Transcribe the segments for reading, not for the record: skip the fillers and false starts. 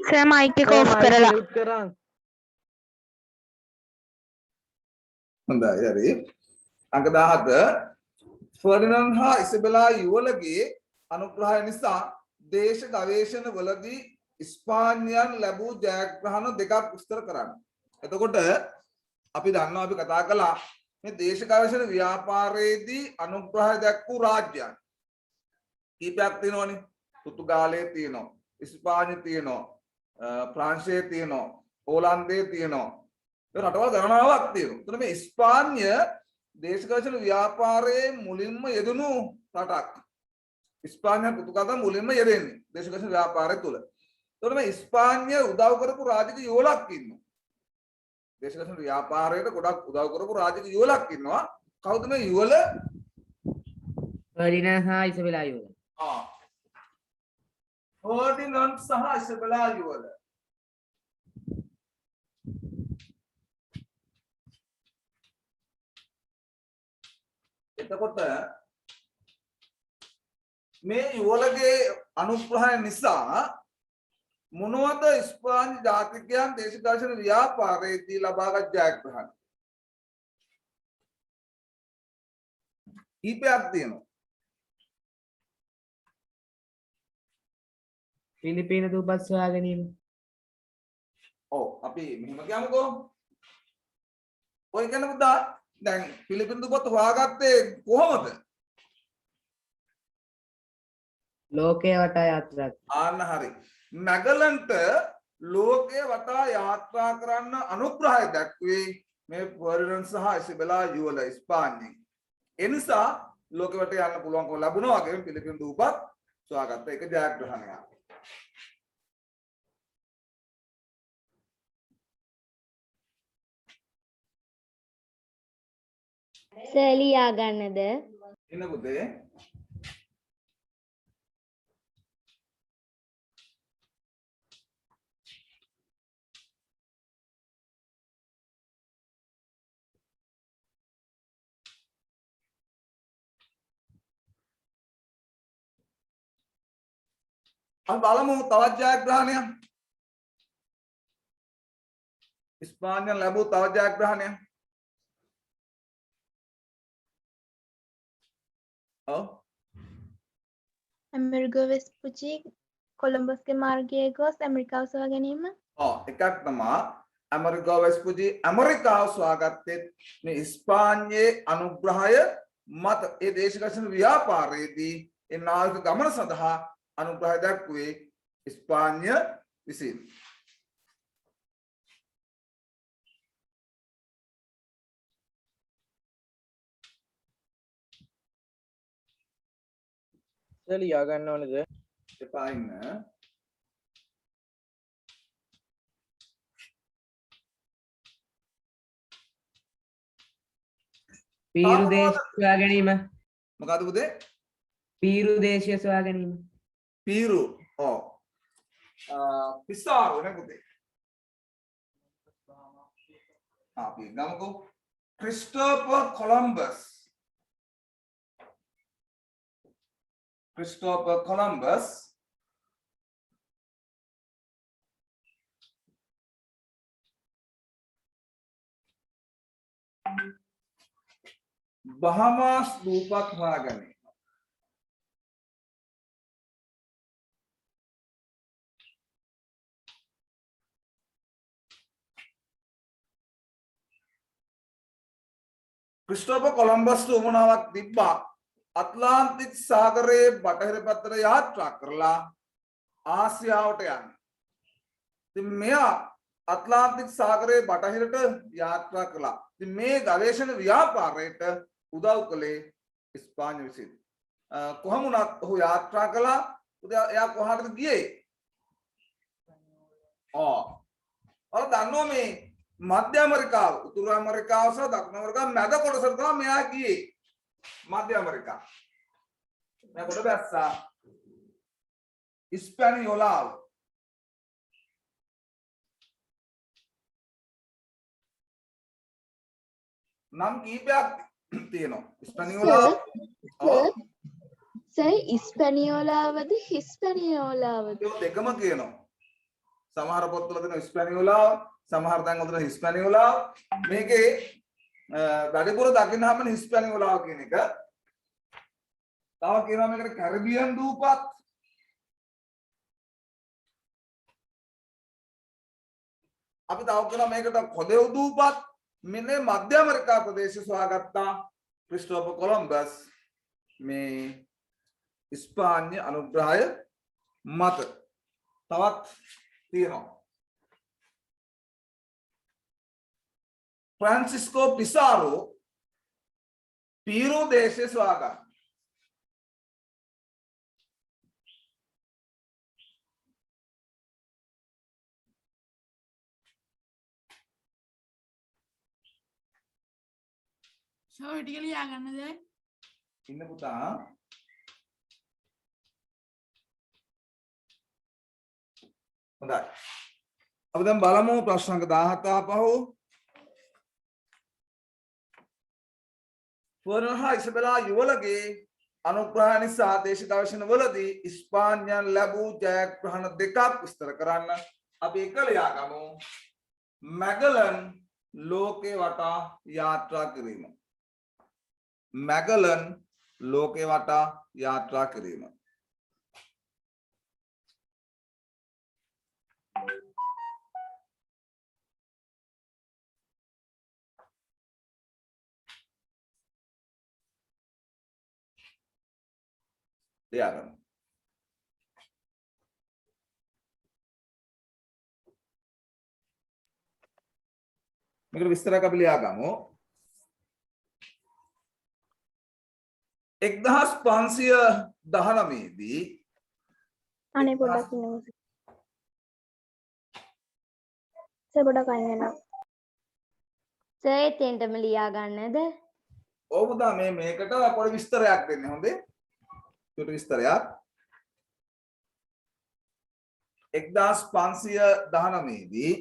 Sir mic එක of කරලා. mute කරන්. හොඳයි හරි. අංක 17 ෆර්ඩිනන්ඩ් හා ඉසබෙලා යුවලගේ අනුග්‍රහය නිසා දේශ ගවේෂණ වලදී ස්පාඤ්ඤයන් ලැබූ ජයග්‍රහණ දෙකක් විස්තර කරන්න. එතකොට අපි දන්නවා අපි කතා කළා මේ දේශ ගවේෂණ ව්‍යාපාරයේදී අනුග්‍රහය දක්වූ රාජ්‍යයන් කීපයක් තියෙනවනේ. පෘතුගාලයේ තියෙනවා, ස්පාඤ්ඤ තියෙනවා, ප්‍රංශයේ තියෙනවා, ඕලන්දයේ තියෙනවා. ඒ රටවල් ගණනාවක් තියෙනවා. එතන මේ ස්පාඤ්ඤ දේශ ගවේෂණ ව්‍යාපාරයේ මුලින්ම යෙදුණු රටක්. ස්පාඤ්ඤ පෘතුගාල මුලින්ම යෙදෙන්නේ දේශ ගවේෂණ ව්‍යාපාරය තුල. එතකොට මේ ස්පාඤ්ඤ උදව් කරපු රාජ්‍යක යුවලක් ඉන්නවා. දේශ ගවේෂණ ව්‍යාපාරයට ගොඩක් උදව් කරපු රාජ්‍යක යුවලක් ඉන්නවා. කවුද මේ යුවල? ෆර්ඩිනන්ඩ් හා ඉසබෙලා යුවල. ෆර්ඩිනන්ඩ් සහ ඉසබෙලා යුවල. එතකොට මේ යුවලගේ අනුග්‍රහය නිසා මොනවද ස්පාඤ්ඤ ජාතිකයන් දේශ ගවේෂණ ව්‍යාපාරයේදී ලබාගත් ජයග්‍රහණ? කීපයක් තියෙනවා. පිලිපීන දුපත් සොයා ගැනීම. ඔව් අපි මෙහෙම කියමුකෝ. ඔය කියන්නේ පුතා දැන් පිලිපින දුපත් හොයාගත්තේ කොහොමද? ලෝකය වටා යාත්‍රා. ආන්න හරි. නැගලන්ට ලෝකය වටා යාත්‍රා කරන්න අනුග්‍රහය දක්වේ මේ ෆර්ඩිනන්ඩ් සහ ඉසබෙලා යුවල ස්පාඤ්ඤයෙන්. ඒ නිසා ලෝකෙ වටේ යන්න පුළුවන්කම ලැබුණා වගේ පිලිපින දුපත් සොයාගත්ත එක ජයග්‍රහණයක්. සර් ලියා ගන්නද? එන්න පුතේ. අපි බලමු තවත් ජයග්‍රහණයක්. ස්පාඤ්ඤ ලැබූ තවත් ජයග්‍රහණයක්. ඔව්. ඇමරිකා වෙස්පුචි කොලම්බස්ගේ මාර්ගයේ ගොස් ඇමරිකාව සොයා ගැනීම. ඔව් එකක් තමයි ඇමරිකාව වෙස්පුචි ඇමරිකාව සොයාගත්තේ මේ ස්පාඤ්ඤයේ අනුග්‍රහය මත ඒ දේශ ගවේෂණ ව්‍යාපාරයේදී ඒ නාවික ගමන සඳහා අනුග්‍රහය දක්වේ ස්පාඤ්ඤ විසින්. ලියා ගන්න ඕනේද? එපා ඉන්න. පීරු දේශය සොයා ගැනීම. මොකද පුතේ? පීරු දේශය සොයා ගැනීම. පීරු. ඔව්. පිසාරෝ නේ පුතේ. අපි ගමුකෝ. Christopher කොලම්බස්. Christopher Columbus Bahamas දුපත් හොයාගන්නේ. Christopher කොලම්බස් උමනාවක් තිබ්බා. අට්ලාන්ටික් සාගරයේ බටහිර පැත්තට යාත්‍රා කරලා ආසියාවට යන්න. ඉතින් මෙයා අට්ලාන්ටික් සාගරයේ බටහිරට යාත්‍රා කළා. ඉතින් මේ ගවේෂණ ව්‍යාපාරයට උදව් කළේ ස්පාඤ්ඤ විසින්. කොහොම වුණත් ඔහු යාත්‍රා කළා. එයා කොහාටද ගියේ? ඔය දන්නවා මේ මධ්‍ය ඇමරිකාව, උතුරු ඇමරිකාව සහ දකුණු ඇමරිකාව මැද කොටසට තමයි මෙයා ගියේ. මධ්‍ය ඇමරිකා. मैं बोल रहा हिस्पैनियोला नाम කීපයක් තියෙනවා හිස්පැනියෝලා සර් ඉස්පැනියෝලාවද හිස්පැනියෝලාවද දෙකම කියනවා සමහර පොත්වල තියෙන හිස්පැනියුලාව සමහර තැන්වල තියෙන හිස්පැනියුලාව මේකේ වැඩිපුර දකින්න හැම හිස්පැනියුලාව කියන එක තව කියනවා මේකට කැරිබියන් දූපත් අපි තව කියනවා මේකට කොදෙව් දූපත් මෙන්න මධ්‍ය ඇමරිකා ප්‍රදේශය සොයාගත්තා ක්‍රිස්ටෝෆර් කොලම්බස් මේ ඉස්පාන්‍ය අනුග්‍රහය මත තවත් තියෙනවා ෆ්‍රැන්සිස්කෝ පිසාරෝ පීරු දේශය සොයාගන්න ටික ලියා ගන්නද? ඉන්න පුතා හොඳයි අපි දැන් බලමු ප්‍රශ්න අංක 17 ආපහු ෆර්නන්හා ඉසබෙලා යුවලගේ අනුග්‍රහය නිසා දේශ ගවේෂණවලදී ඉස්පාන්‍යයන් ලැබූ ජයග්‍රහණ දෙකක් විස්තර කරන්න අපි එක ලියා ගමු මැගලන් ලෝකේ වටා යාත්‍රා කිරීම මැගලන් ලෝකේ වටා යාත්‍රා කිරීම ලියාගන්න මේකට විස්තරයක් අපි ලියාගමු 1519 දී අනේ පොඩ්ඩක් ඉන්නකෝ සර් පොඩ්ඩක් අයින් වෙනවා සර් එතෙන්ටම ලියා ගන්නද? ඔව් පුතා මේකට පොඩි විස්තරයක් දෙන්න හොඳේ චුටි විස්තරයක් 1519 දී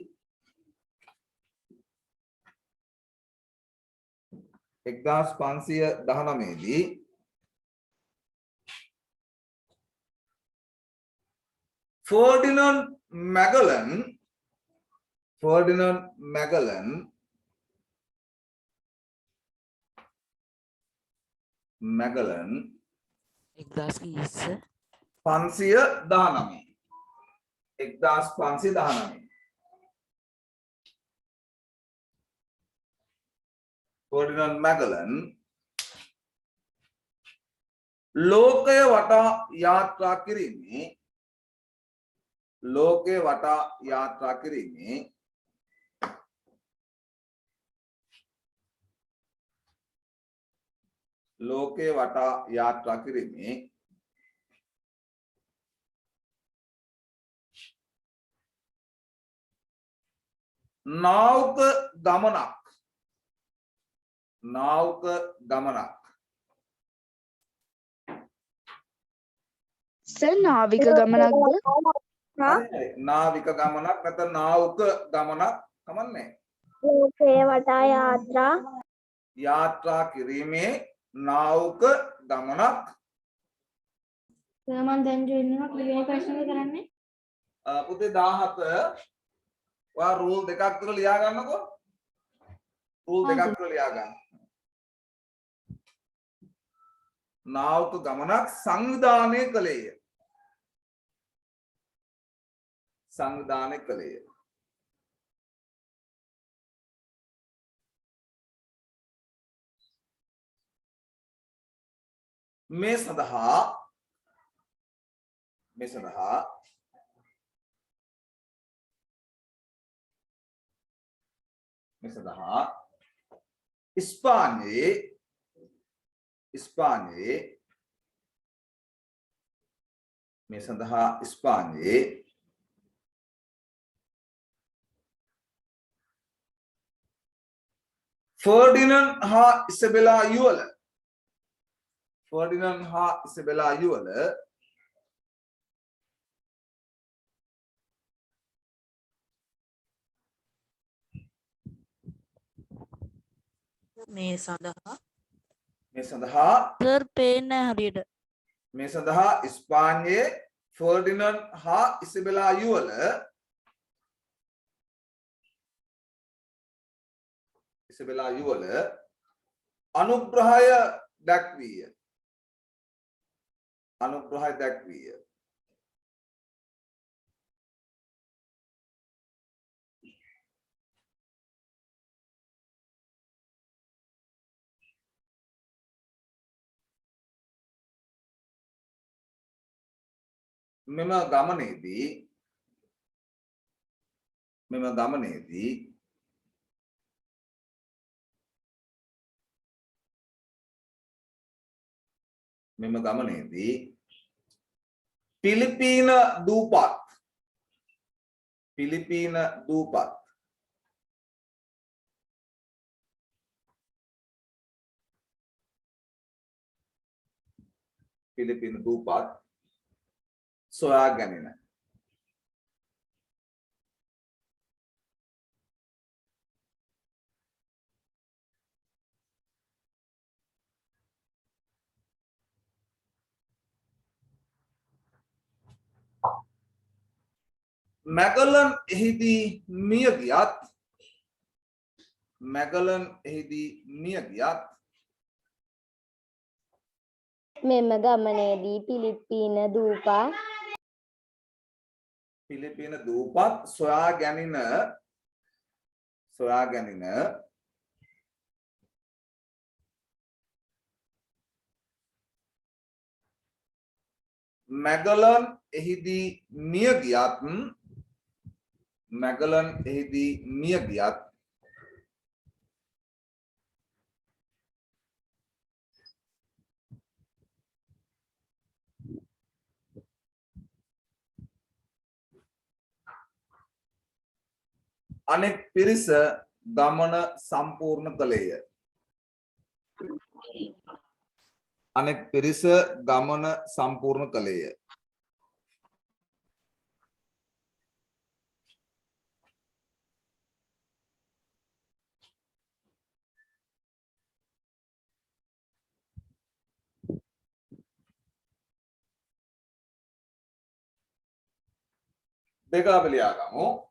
1519 දී ෆර්ඩිනන්ඩ් මැගලන් 1519 1519 ෆර්ඩිනන්ඩ් මැගලන් ලෝකය වටා යාත්‍රා කිරීමේ ලෝකය වටා යාත්‍රා කිරීමේ ලෝකය වටා යාත්‍රා කිරීමේ නාවක ගමනක් සර් නාවික ගමනක්ද? නාවික ගමනක් නැත්නම් නාවක ගමනක් කමන්නේ ලෝකේ වටා යාත්‍රා කිරීමේ නාවක ගමනක් සර් මම දැන් ජොයින් වෙනවා ක්ලියර් ප්‍රශ්න කරන්නේ. පුතේ 17 ඔයා රූල් දෙකක් තුන ලියා ගන්නකෝ රූල් දෙකක් තුන ලියා ගන්න නාවක ගමනක් සංවිධානය කළේය මේ සඳහා ඉස්පානයේ ෆර්ඩිනන්ඩ් හා ඉසබෙලා යුවල මේ සඳහා සර් පේන්නේ හරියට. මේ සඳහා ඉස්පාඤ්ඤයේ ෆර්ඩිනන්ඩ් හා ඉසබෙලා යුවල ඉසබෙලා යුවල අනුග්‍රහය දැක්විය. අනුග්‍රහය දැක්විය. මෙම ගමනේදී පිලිපීන දූපත් සොයා ගැනීම. මැගලන් එහිදී මිය ගියත් මෙම ගමනේදී පිලිප්පීන දූපත් සොයා ගැනින මැගලන් එහිදී මිය ගියත් අනෙක් පිරිස ගමන සම්පූර්ණ කළේය. දෙක අපි ලියා ගමු.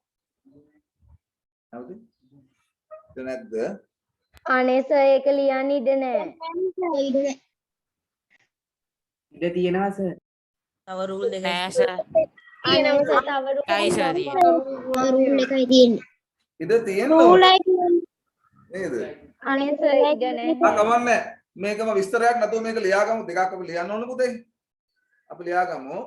හරිද? නැද්ද? අනේ සර් ඒක ලියන්න ඉඩ නැහැ. ඉඩ තියෙනවා සර්. තව රූල් දෙකක් නෑ සර්. අනේ සර් තව එකයි සර් රූල් එකයි තියෙන්නේ. ඉඩ තියෙනවා නේද? අනේ සර් ඉඩ නැහැ. කමන්නේ. මේකම විස්තරයක් නැතුව මේක ලියාගමු. දෙකක් අපි ලියන්න ඕන පුතේ. අපි ලියාගමු.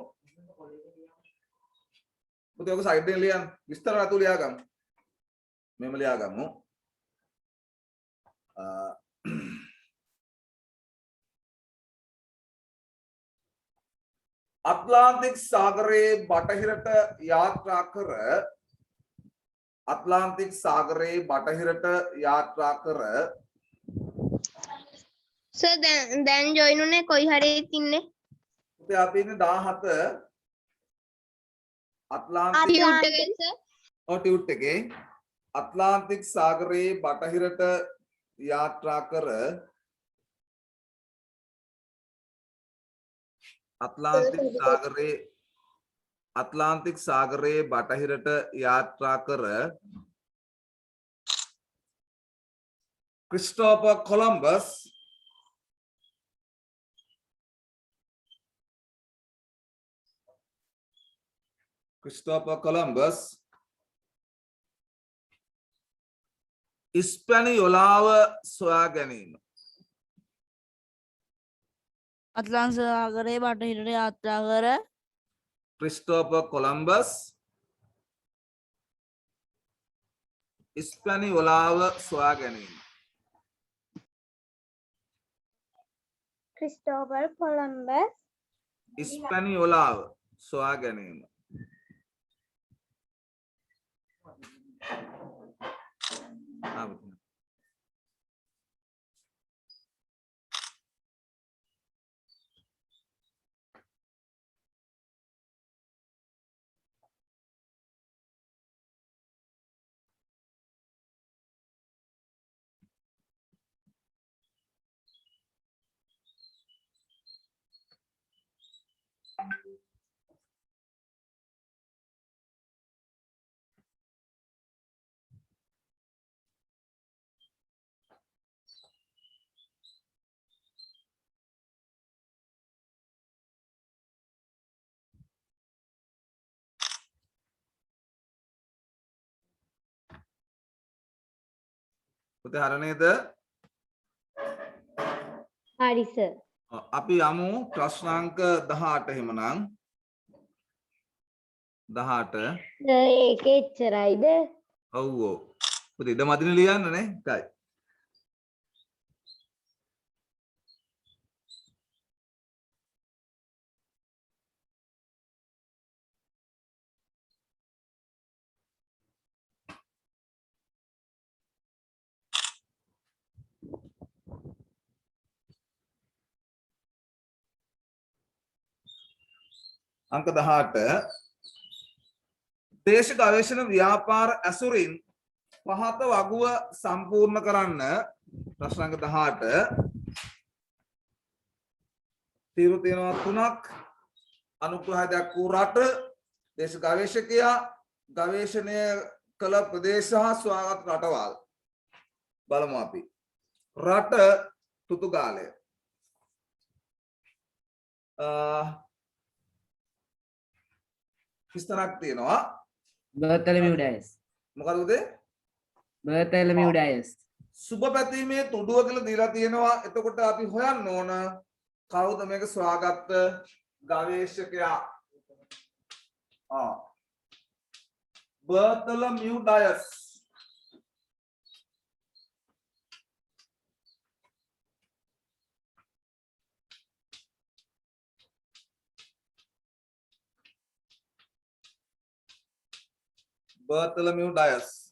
පුතේ ඔක සයිඩ් එකෙන් ලියන්න. විස්තර නැතුව ලියාගමු. මෙහෙම ලියාගමු. අට්ලාන්ටික් සාගරයේ බටහිරට යාත්‍රා කර සර් දැන් ජොයින් උනේ කොයි හරි ඉන්නේ පුතේ අපි ඉන්නේ 17 අට්ලාන්ටික් ටියුට් එකේ සර් ටියුට් එකේ අට්ලාන්ටික් සාගරයේ බටහිරට යාත්‍රා කර අට්ලාන්ටික් සාගරයේ බටහිරට යාත්‍රා කර ක්‍රිස්ටෝෆර් කොලම්බස් ඉස්පැනියොලාව සොයා ගැනීම. අට්ලාන්ටික් සාගරයේ බටහිරට යාත්‍රා කර ක්‍රිස්ටෝෆර් කොලම්බස් ඉස්පැනියොලාව සොයා ගැනීම. ක්‍රිස්ටෝෆර් කොලම්බස් ඉස්පැනියොලාව සොයා ගැනීම. පුතේ හර නේද? හරි සර්. අපි යමු ප්‍රශ්නාංක 18 එහෙමනම් 18 ඒක එච්චරයිද? ඔව් ඔව් පුතේ ඉඩ මදින ලියන්න නේ එකයි අංක 18 දේශ ගවේෂණ ව්‍යාපාර ඇසුරින් පහත වගුව සම්පූර්ණ කරන්න ප්‍රශ්නාංක 18 තීරු තියෙනවා තුනක් අනුග්‍රහය දක්වූ රට දේශ ගවේෂකයා ගවේෂණය කළ ප්‍රදේශ හා සොයාගත් රටවල් බලමු අපි රට පෘතුගාලය විස්තරක් තියෙනවා Bartholomew Dias. මොකද උදේ Bartholomew Dias. සුබ පැතීමේ තුඩුව කියලා දීලා තියෙනවා එතකොට අපි හොයන්න ඕන කවුද මේක සොයාගත්ත ගවේෂකයා Bartholomew Dias Bartholomew Dias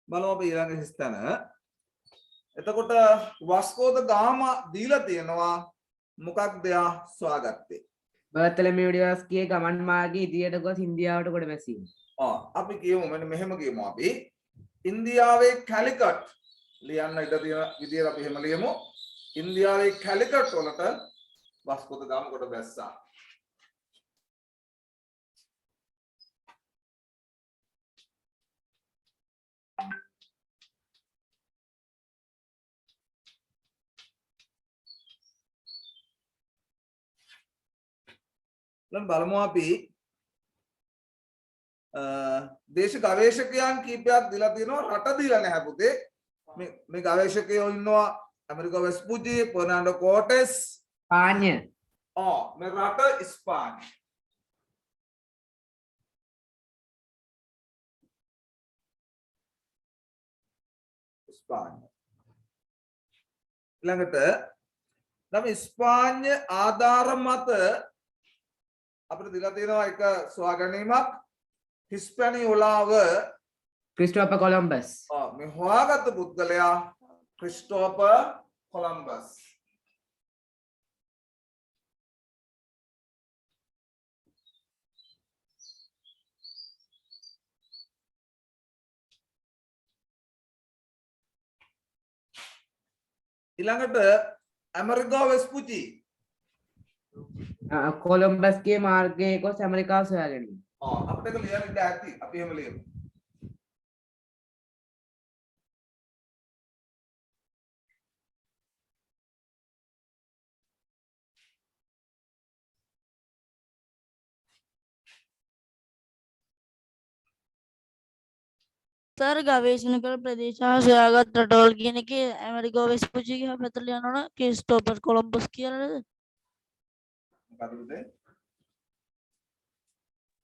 බලමු අපි ඊළඟ හිස්තැන එතකොට වස්කෝද ගාමා දීලා තියෙනවා මොකක්ද එයා සොයාගත්තේ Bartholomew Dias කියේ ගමන් මාර්ගයේ ඉදිරියට ගොස් ඉන්දියාවට කොට බැසීම. අපි කියමු මෙන්න මෙහෙම කියමු අපි ඉන්දියාවේ කැලිකට් ලියන්න ඉඩ තියෙන විදියට අපි එහෙම ලියමු ඉන්දියාවේ කැලිකට් වලට වස්කෝද ගාම කොට බැස්සා දැන් බලමු අපි දේශ ගවේෂකයන් කීපයක් දීලා තියෙනවා රට දීලා නැහැ පුතේ මේ ගවේෂකයෝ ඉන්නවා ඇමරිකා වෙස්පුජි ෆර්නෑන්ඩෝ කෝටෙස් පාඤ්ඤ. මේ රට ඉස්පාඤ්ඤ ඊළඟට නම් ඉස්පාඤ්ඤ ආධාර මත අපිට දීලා තියෙනවා එක සොයා ගැනීමක් හිස්පැනියෝලාව Christopher Columbus. මේ හොයාගත්ත පුද්ගලයා ක්‍රිස්ටෝපර් කොලම්බස් ඊළඟට ඇමරිකා වෙස්පුචි කොලම්බස් කියේ මාර්ගයේ ගොස් ඇමරිකාව සොයා ගැනීම. අපිට ඒක ලියන්න ඉඩ ඇති අපි එහෙම ලියමු සර් ගවේෂණ කළ ප්‍රදේශ හා සොයාගත් රටවල් කියන එකේ ඇමරිකා වෙස්පුචි ගහ පැත්තට යනවනේ ක්‍රිස්ටෝපර් කොලම්බස් කියලා නේද? මොකද උදේ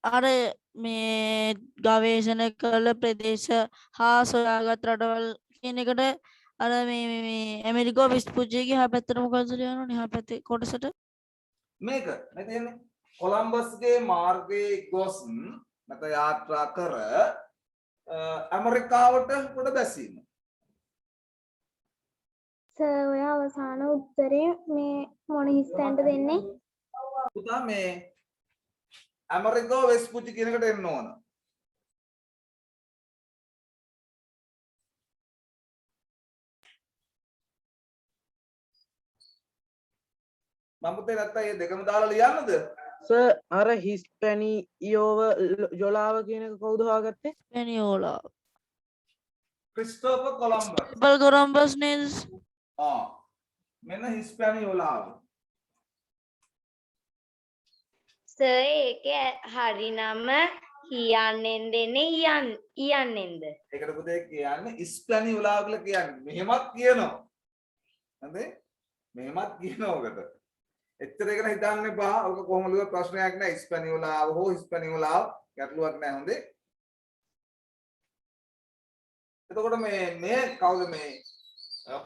අර මේ ගවේෂණ කළ ප්‍රදේශ හා සොයාගත් රටවල් කියන එකට අර මේ ඇමරිකා වෙස්පුචි ගහ පැත්තට මොකද යනවනේ එහා පැත්තේ කොටසට මේක මේ තියෙන්නේ කොලම්බස්ගේ මාර්ගයේ ගොස් නැත යාත්‍රා කර ඇමරිකාවට කොට බැසීම සර් ඔය අවසාන උත්තරේ මේ මොන හිස්තැනට දෙන්නේ? පුතා මේ ඇමරිකා වෙස්පුචි කියන එකට එන්න ඕන මම පුතේ නැත්තම් මේ දෙකම දාලා ලියන්නද? සර් අර හිස්පැනියෝව ජොලාව කියන එක කවුද හොයාගත්තේ? Peniola. Christopher කොලම්බස්. People Columbus needs. මෙන්න හිස්පැනියෝලාව. සර් ඒකේ හරි නම කියන්නෙන් දෙන්නේ යන්නෙන්ද? ඒකට පුතේ කියන්නේ ඉස්පැනියෝලාව කියලා කියන්නේ. මෙහෙමත් කියනවා. හරිද? මෙහෙමත් කියනවා ඔකට. එච්චර ඒකට හිතන්න එපා. ඔක කොහොම ලියුවත් ප්‍රශ්නයක් නැහැ. ඉස්පැනියෝලාව හෝ හිස්පැනියෝලාව ගැටලුවක් නැහැ හොඳේ. එතකොට මේ කවුද මේ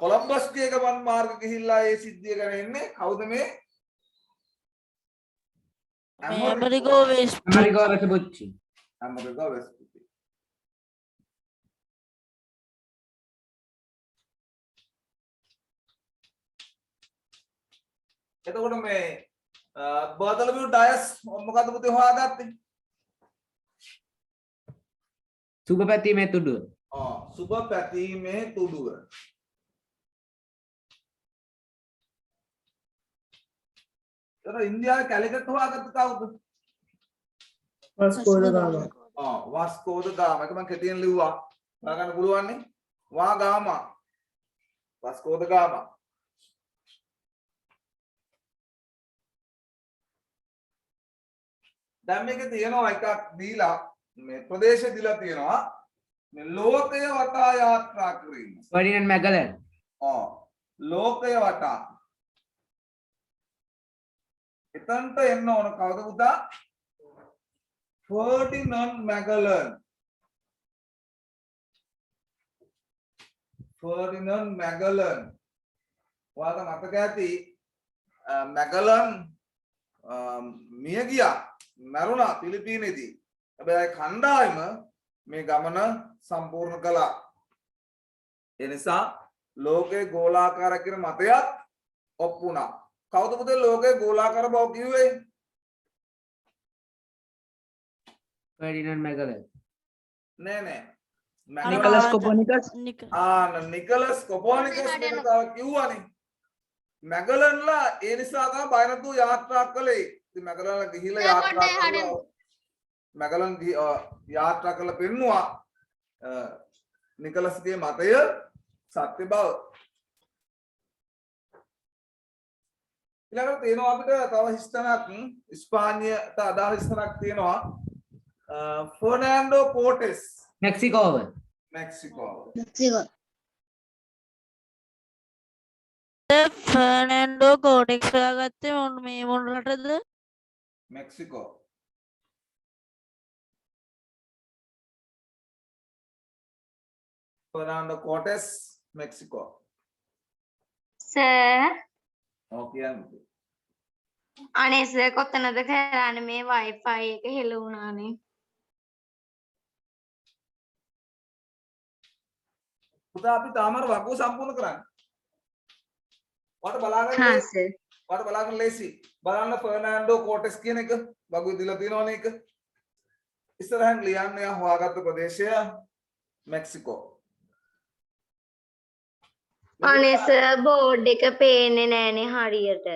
කොලම්බස්ගේ ගමන් මාර්ග ගිහිල්ලා ඒ සිද්ධිය ගැන එන්නේ කවුද මේ? Amerigo Vespucci. Amerigo Vespucci. Amerigo Vespucci. එතකොට මේ බර්තලමියු ඩයස් මොකද්ද පුතේ හොයාගත්තේ? සුබ පැතීමේ තුඩුව. සුබ පැතීමේ තුඩුව. එතකොට ඉන්දියාවේ කැලිකට් හොයාගත්ත කවුද? වස්කෝ ද ගාමා. වාස්කෝ ද ගාමා. ඒක මම කෙටියෙන් ලිව්වා. හොයාගන්න පුළුවන් නේ? වා ගාමා. වාස්කෝ ද ගාමා. දැන් මේකේ තියෙනවා එකක් දීලා මේ ප්‍රදේශය දීලා තියෙනවා මේ ලෝකය වටා යාත්‍රා කිරීම. Ferdinand Magellan. ලෝකය වටා. එතනට එන්න ඕන කවුද පුතා? Ferdinand Magellan. Ferdinand Magellan. ඔයාලට මතක ඇති Magellan මිය ගියා. මරුණා පිලිපීනේදී. හැබැයි කණ්ඩායම මේ ගමන සම්පූර්ණ කළා. ඒ නිසා ලෝකේ ගෝලාකාර කියන මතයත් ඔප්පු වුණා. කවුද පුතේ ලෝකේ ගෝලාකාර බව කිව්වේ? Ferdinand Magellan. නෑ. නිකලස් කොපර්නිකස්. නිකලස් කොපර්නිකස් කියලා කිව්වනේ. මැගලන්ලා ඒ නිසා තමයි බය නැතුව යාත්‍රා කළේ. ඉතින් මැගලන්ලා ගිහිල්ලා යාත්‍රා කළා. මැගලන් යාත්‍රා කළා පෙන්නවා නිකලස්ගේ මතය සත්‍ය බව. ඊළඟට තියෙනවා අපිට තව හිස්තනක් ස්පාඤ්ඤයට අදාළ හිස්තනක් තියෙනවා. ෆර්නෑන්ඩෝ කෝටෙස්. මෙක්සිකෝව. Fernando Cortex හොයාගත්තේ මේ මොන රටද? Mexico. Fernando Cortes Mexico. Sir කියන්නේ. අනේ සර් කොතනද කරන්නේ මේ Wi-Fi එක හෙළ වුණානේ. පුතා අපි තාමර වගුව සම්පූර්ණ කරන්නේ. වට බලාගන්න හා ලේසි. සර්. වට බලාගන්න ලේසි. බලන්න ෆර්නෑන්ඩෝ කෝටෙස් කියන එක වගුව දීලා තියෙනවනේ ඒක. ඉස්සරහින් ලියන්න යා හොයාගත්ත ප්‍රදේශය මෙක්සිකෝ. අනේ සර් බෝඩ් එක පේන්නේ නැහනේ හරියට.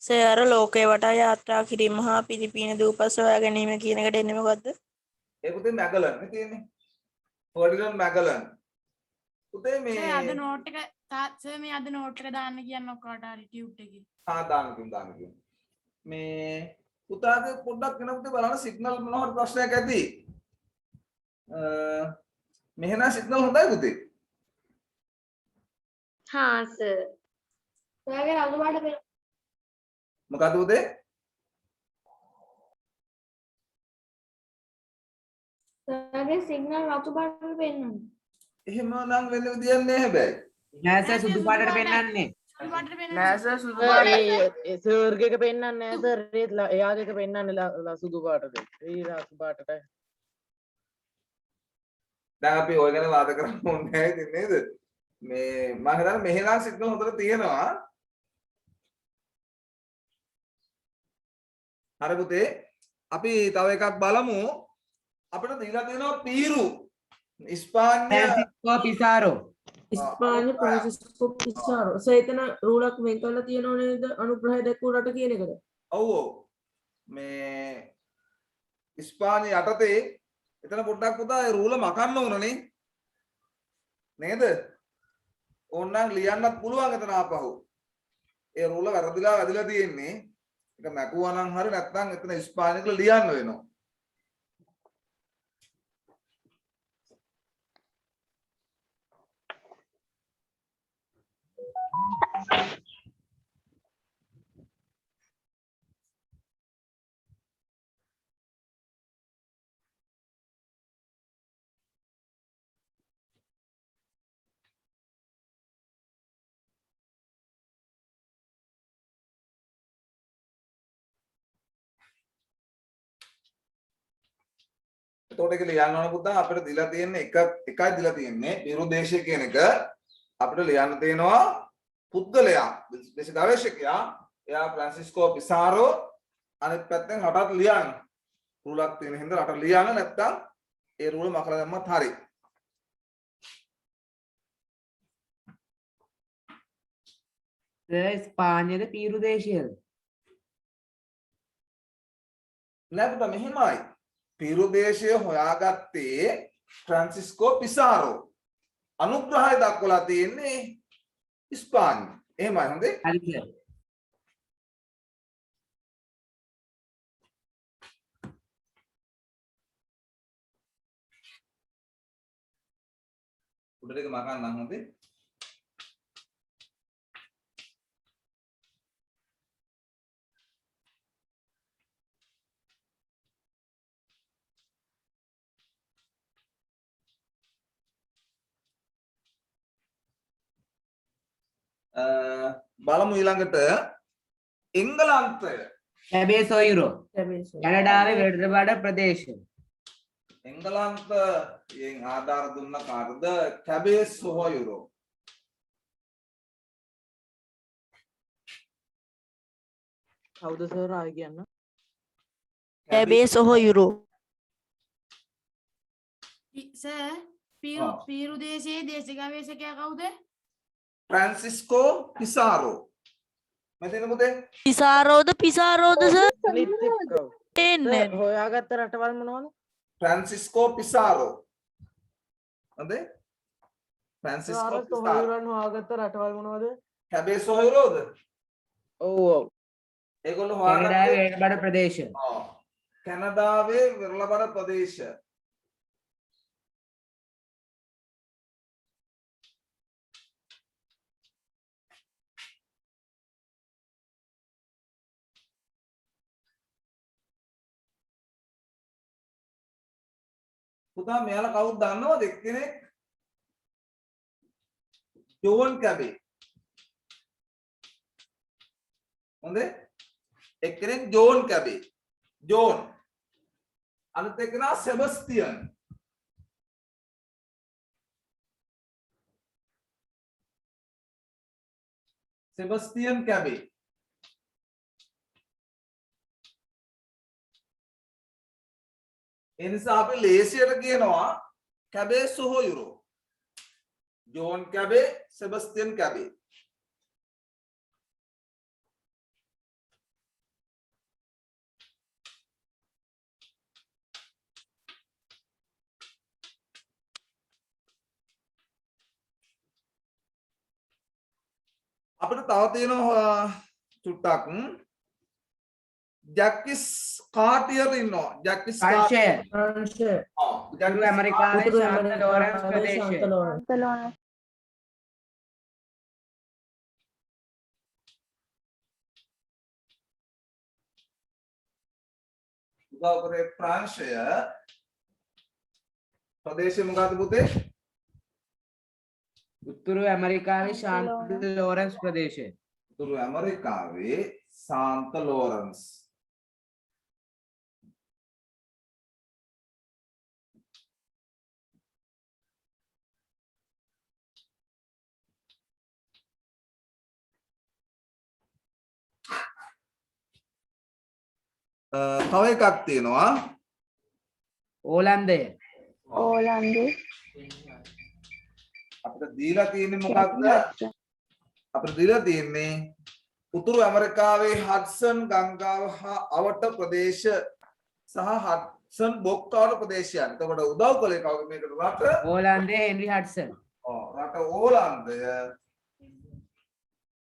සර් ලෝකේ වටා යාත්‍රා කිරීම හා පිලිපීන දූපස් සොයා ගැනීම කියන එකට එන්නේ මොකද්ද? ඒ පුතේ මැගලන් නේ තියෙන්නේ. ෆර්ඩිනන්ඩ් මැගලන්. පුතේ මේ අද නෝට් එක සර් මේ අද නෝට් එක දාන්න කියන්න ඔක්කොට හරි ටියුට් එකේ. දාන්න කියමු. මේ පුතාගේ පොඩ්ඩක් වෙන පුතේ බලන්න සිග්නල් මොනවද ප්‍රශ්නයක් ඇති. මෙහෙනම් සිග්නල් හොඳයි පුතේ. හා සර්. ඔයාගේ රතු පාට පෙර මොකද පුතේ? ඔයාගේ සිග්නල් රතු පාට පෙන්නන්නේ. එහෙම නම් වෙන විදියක් නෑ හැබැයි. නෑ සර් සුදු පාටට පෙන්නන්නේ. නෑ සර් සුදු පාට ඒ සර්ගේ එක පෙන්නන්නේ නෑ සර් එයාගේ එක පෙන්නන්නේ සුදු පාටද. ඒ රතු පාටට. දැන් අපි ඔය ගැන වාද කරන්න ඕනේ නැහැ ඉතින් නේද? මේ මම හිතන්නේ මෙහෙනම් සිග්නල් හොඳට තියෙනවා. හරි පුතේ අපි තව එකක් බලමු. අපිට දීලා තියෙනවා පීරු. ඉස්පාඤ්ඤ Francisco Pizarro. ඉස්පාඤ්ඤ ෆ්‍රැන්සිස්කෝ පිසාරෝ සේතන රූලක් වෙන් කරලා තියෙනව නේද අනුග්‍රහය දැක්වූ රට කියන එකද? ඔව් ඔව් මේ ඉස්පානි යටතේ එතන පොඩ්ඩක් පුතා ඒ රූල මකන්න ඕනනේ නේද? ඕනනම් ලියන්නත් පුළුවන් එතන ආපහු. ඒ රූල වැරදිලා තියෙන්නේ. ඒක මැකුවා නම් හරි නැත්නම් එතන ඉස්පානි කියලා ලියන්න වෙනවා. එතකොට ඒක ලියන්න ඕන පුතා අපිට දීලා තියෙන්නේ එකයි දීලා තියෙන්නේ විරුදේශය කියන එක අපිට ලියන්න තියෙනවා පුද්ගලයා දේශ ගවේෂකයා එයා ෆ්‍රැන්සිස්කෝ පිසාරෝ අනිත් පැත්තෙන් රටත් ලියන්න රූලක් තියෙන හින්දා රට ලියන්න නැත්තම් ඒ රූල මකලා දැම්මත් හරි. ස්පාඤ්ඤද පීරු දේශයද? නෑ පුතා මෙහෙමයි. පීරු දේශය හොයාගත්තේ ෆ්‍රැන්සිස්කෝ පිසාරෝ. අනුග්‍රහය දක්වලා තියෙන්නේ ඉස්පාඤ්ඤ. එහෙමයි හොඳේ. හරි සර්. උඩට එක මකන්නම් හොඳේ. බලමු ඊළඟට එංගලන්තය කැබේ සොයුරෝ කැනඩාවේ වැඩබඩ ප්‍රදේශය. එංගලන්තයෙන් ආධාර දුන්න කාටද? කැබේ සොයුරෝ. කවුද සර් ආයි කියන්න? කැබේ සොහොයුරෝ සර් පීරු දේශයේ දේශ ගවේෂකයා කවුද? ෆ්‍රැන්සිස්කෝ පිසාරෝ. මෙතන පුතේ පිසාරෝද සර්? අනිත් එක්ක. එන්නේ සර් හොයාගත්ත රටවල් මොනවද? ෆ්‍රැන්සිස්කෝ පිසාරෝ. හොඳේ? Francisco sir පිසාරෝ. තොහොයුරන් හොයාගත්ත රටවල් මොනවද? කැබේ සොයුරෝද? ඔව් ඔව්. ඒගොල්ලෝ කැනඩාවේ හොයාගත්තේ වැඩබඩ ප්‍රදේශය. කැනඩාවේ විරලබඩ ප්‍රදේශ. පුතා මෙයාලා කවුද දන්නවද? එක්කෙනෙක් ජෝන් කැබේ. හොඳේ? එක්කෙනෙක් ජෝන් කැබේ. ජෝන්. අනිත් එක්කෙනා සෙබස්තියන්. සෙබස්තියන් කැබේ. එනිසා අපි ලේසියට කියනවා කැබේ සොහොයුරෝ. John කැබේ, Sebastian කැබේ. අපිට තව තියෙනවා චුට්ටක් ජැකිස් කාටියර් ඉන්නවා. ජැකිස් පංශය අංශය උතුරු ඇමරිකාවේ ශාන්ත ලෝරන්ස් ප්‍රදේශය. Barcelona. උදාකරේ ප්‍රංශය ප්‍රදේශය මොකක්ද පුතේ? උතුරු ඇමරිකාවේ ශාන්ත ලෝරන්ස් ප්‍රදේශය. උතුරු ඇමරිකාවේ සාන්ත ලෝරන්ස්. තව එකක් තියෙනවා ඕලන්දය. Holland. අපිට දීලා තියෙන්නේ මොකක්ද? අපිට දීලා තියෙන්නේ උතුරු ඇමරිකාවේ හඩ්සන් ගංගාව හා අවට ප්‍රදේශ සහ හඩ්සන් බොක් අවට ප්‍රදේශයන්. එතකොට උදව් කළේ කවුද මේකට? රට ඕලන්දේ හෙන්රි හඩ්සන්. රට ඕලන්දය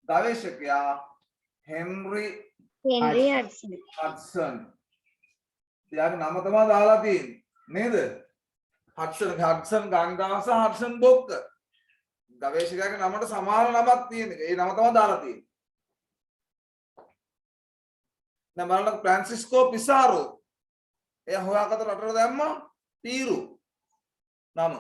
ගවේෂකයා හෙන්රි හෙන්රි හඩ්සන්. හඩ්සන්. එයාගේ නම තමයි දාලා තියෙන්නේ නේද? හඩ්සන් ගංගාව සහ හඩ්සන් බොක්ක. ගවේෂකයාගේ නමට සමාන නමක් තියෙනවා. ඒ නම තමයි දාලා තියෙන්නේ. දැන් බලන්න ෆ්‍රැන්සිස්කෝ පිසාරෝ. එයා හොයාගත්ත රටට දැම්මා පීරු නම.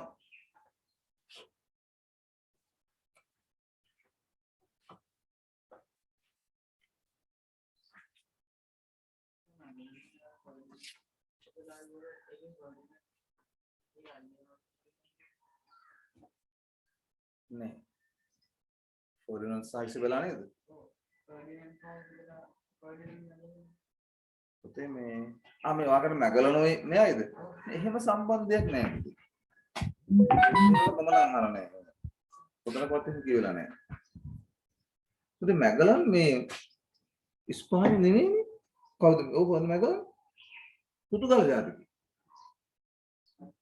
නේ ෆර්ඩිනන්ඩ් සාක්ෂි වෙලා නේද? පුතේ මේ මේ වාකට නැගලනොයි නේද? එහෙම සම්බන්ධයක් නැහැ පුතේ. මම නම් අහන්නේ නැහැ. පොතන කොටේ කියවිලා නැහැ. පුතේ මැගලන් මේ ඉස්පානි නෙමෙයි. කවුද? ඔව් කොහොමද මැගලන්? පුතුගල ජාතික.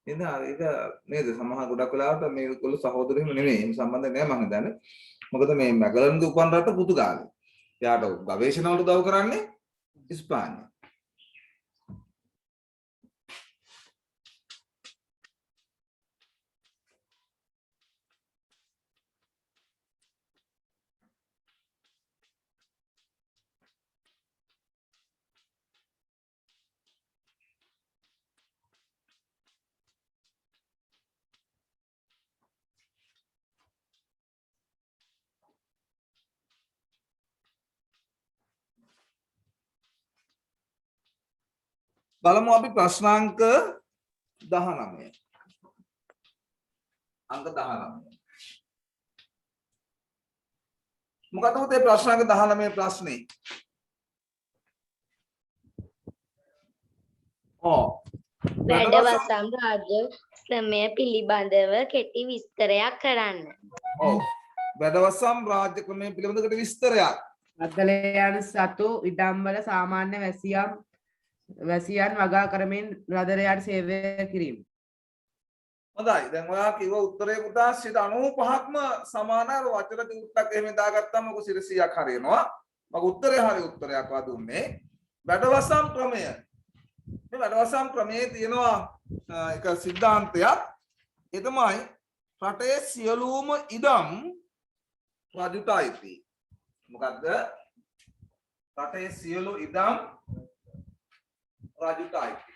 ඒක නේද? සමහර ගොඩක් වෙලාවට මේ කොල්ල සහෝදරයම නෙමෙයි. එහෙම සම්බන්ධයක් නැහැ මම හිතන්නේ. මොකද මේ මැගලන්ගේ උපන් රට පුතුගාලය. එයාට ගවේෂණ වලට උදව් කරන්නේ ඉස්පානිය. බලමු අපි ප්‍රශ්නාංක 19. අංක 19. මොකද උතේ ප්‍රශ්නාංක 19 ප්‍රශ්නේ? වැඩවසම් රාජ්‍ය ක්‍රමය පිළිබඳව කෙටි විස්තරයක් කරන්න. ඔව්. වැඩවසම් රාජ්‍ය ක්‍රමය පිළිබඳව කෙටි විස්තරයක්. රදලයන් සතු ඉඩම්වල සාමාන්‍ය වැසියන් වගා කරමින් රදරයාට සේවය කිරීම. හොඳයි. දැන් ඔයා කිව්ව උත්තරේ පුතා 95%ක්ම සමානයි. වචන ටිකක් එහෙම දාගත්තාම ඔක 100ක් හරියනවා. මගේ උත්තරේ හරි උත්තරයක් වා දුන්නේ. වැඩවසම් ක්‍රමය. මේ වැඩවසම් ක්‍රමයේ තියෙනවා එක સિદ્ધාන්තයක්. ඒ තමයි රටේ සියලුම ඉඩම් රජුට අයිති. මොකද්ද? රටේ සියලු ඉඩම් රජුට අයිති.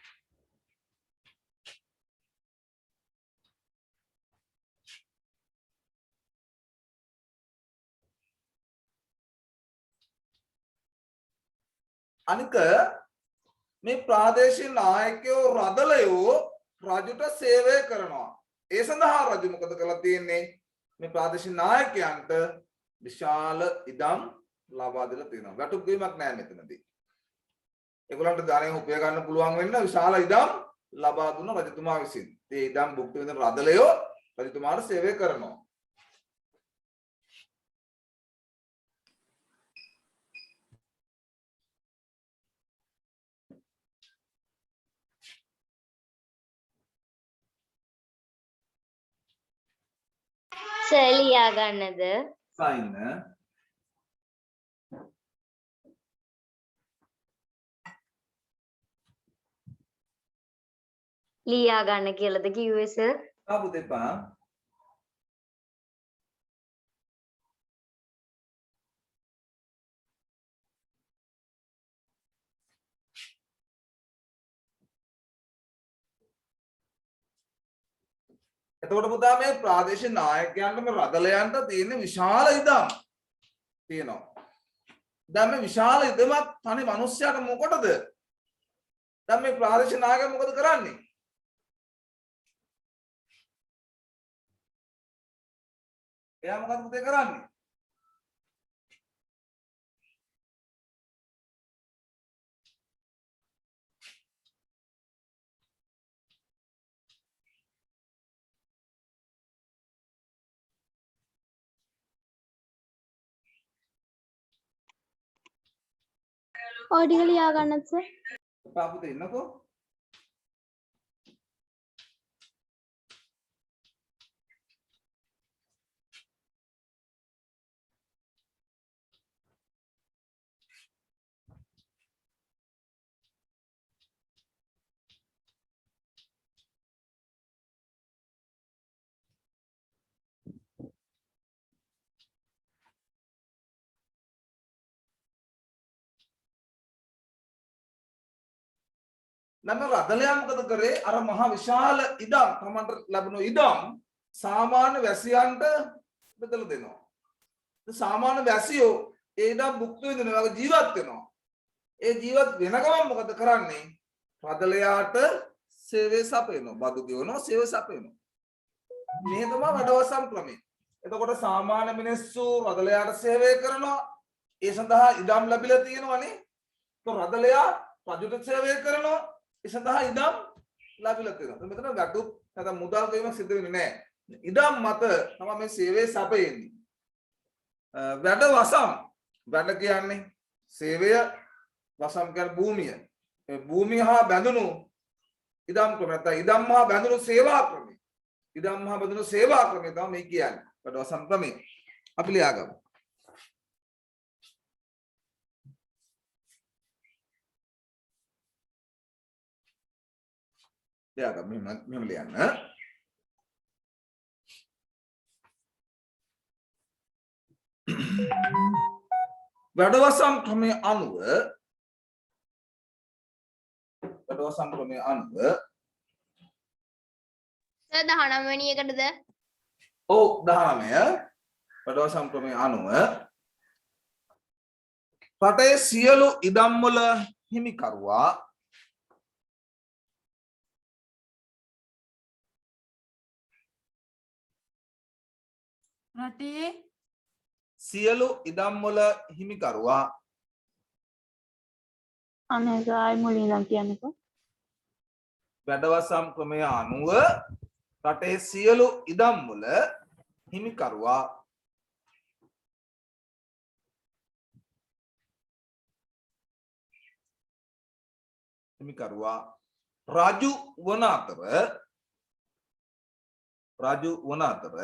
අනික මේ ප්‍රාදේශීය නායකයෝ රදලයෝ රජුට සේවය කරනවා. ඒ සඳහා රජු මොකද කරලා තියෙන්නේ? මේ ප්‍රාදේශීය නායකයන්ට විශාල ඉඩම් ලබා දෙලා තියෙනවා. වැටුප් වීමක් නැහැ මෙතනදී. ඒගොල්ලන්ට ධනෙ උපය ගන්න පුළුවන් වෙන්න විශාල ඉඩම් ලබා දුන්න රජතුමා විසින්. ඒ ඉඩම් භුක්ති විඳින රදලයෝ රජතුමාට සේවය කරනවා. සලියා ගන්නද? සයින් ලියා ගන්න කියලාද කිව්වේ සර්? ආපු දෙපා එතකොට පුතා මේ ප්‍රාදේශීය නායකයන්ටම රදලයන්ට තියෙන විශාල ඉඩම් තියෙනවා. දැන් මේ විශාල ඉඩමක් තනි මිනිස්සයාට මොකටද? දැන් මේ ප්‍රාදේශීය නායකයා මොකද කරන්නේ? එයා මොකද පුතේ කරන්නේ? ඔය ටික ලියා ගන්නත් සර්. පාපුතේ ඉන්නකෝ. නම් රදලයා මොකද කරේ අර මහා විශාල ඉඩම් තමන්ට ලැබුණු ඉඩම් සාමාන්‍ය වැසියන්ට බෙදලා දෙනවා. සාමාන්‍ය වැසියෝ ඒ ඉඩම් භුක්ති විඳිනවා ජීවත් වෙනවා. ඒ ජීවත් වෙන ගමන් මොකද කරන්නේ? රදලයාට සේවය සපයනවා. බදු ගෙවනවා සේවය සපයනවා. මේ තමයි වැඩවසම් ක්‍රමය. එතකොට සාමාන්‍ය මිනිස්සු රදලයාට සේවය කරනවා. ඒ සඳහා ඉඩම් ලැබිලා තියෙනවානේ. රදලයා රජුට සේවය කරනවා. ඒ සඳහා ඉඩම් ලැබිලා තියෙනවා. මෙතන ගැටුම් නැත්නම් මුදල් ගෙවීමක් සිදු වෙන්නේ නැහැ. ඉඩම් මත තමයි මේ සේවය සපයන්නේ. වැඩ වසම් වැඩ කියන්නේ සේවය වසම් කියන්නේ භූමිය. ඒ භූමිය හා බැඳුණු ඉඩම් ක්‍රම නැත්නම් ඉඩම් හා බැඳුණු සේවා ක්‍රමය. ඉඩම් හා බැඳුණු සේවා ක්‍රමය තමයි මේ කියන්නේ. වැඩ වසම් ක්‍රමය. අපි ලියාගමු. ලියාගමු මෙහෙම ලියන්න. වැඩවසම් ක්‍රමයේ අනුව වැඩවසම් ක්‍රමයේ අනුව සර් 19 වෙනි එකටද? ඔව් 19 වැඩවසම් ක්‍රමයේ අනුව රටේ සියලු ඉඩම් වල හිමිකරුවා රටේ සියලු ඉඩම් වල හිමිකරුවා අනේගායි මුලින් ඉඳන් කියන්නකෝ. වැඩවසම් ක්‍රමය අනුව රටේ සියලු ඉඩම් වල හිමිකරුවා රජු වන අතර රජු වන අතර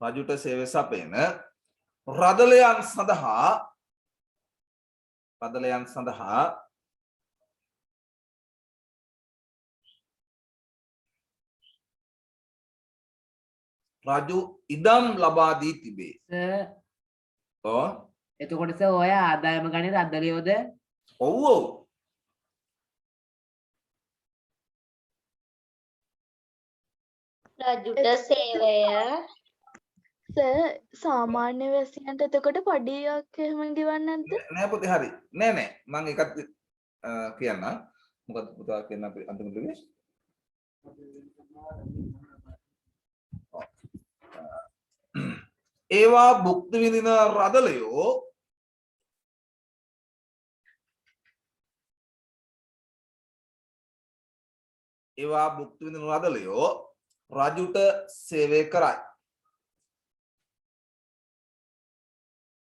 රජුට සේවය සපයන රදලයන් සඳහා රජු ඉඩම් ලබා දී තිබේ. ඔව්. එතකොට සර් ඔය ආදායම ගන්නේ රදලියෝද? ඔව් ඔව්. රජුට සේවය සාමාන්‍ය වැසියන්ට එතකොට පඩියක් එහෙම ගෙවන්නේ නැද්ද? නෑ පුතේ හරි. නෑ මම එකක් කියන්න. මොකද පුතා කියන්න අපි අන්තිමට වෙන්නේ. ඒවා භුක්ති විඳින රදලයෝ රජුට සේවය කරයි.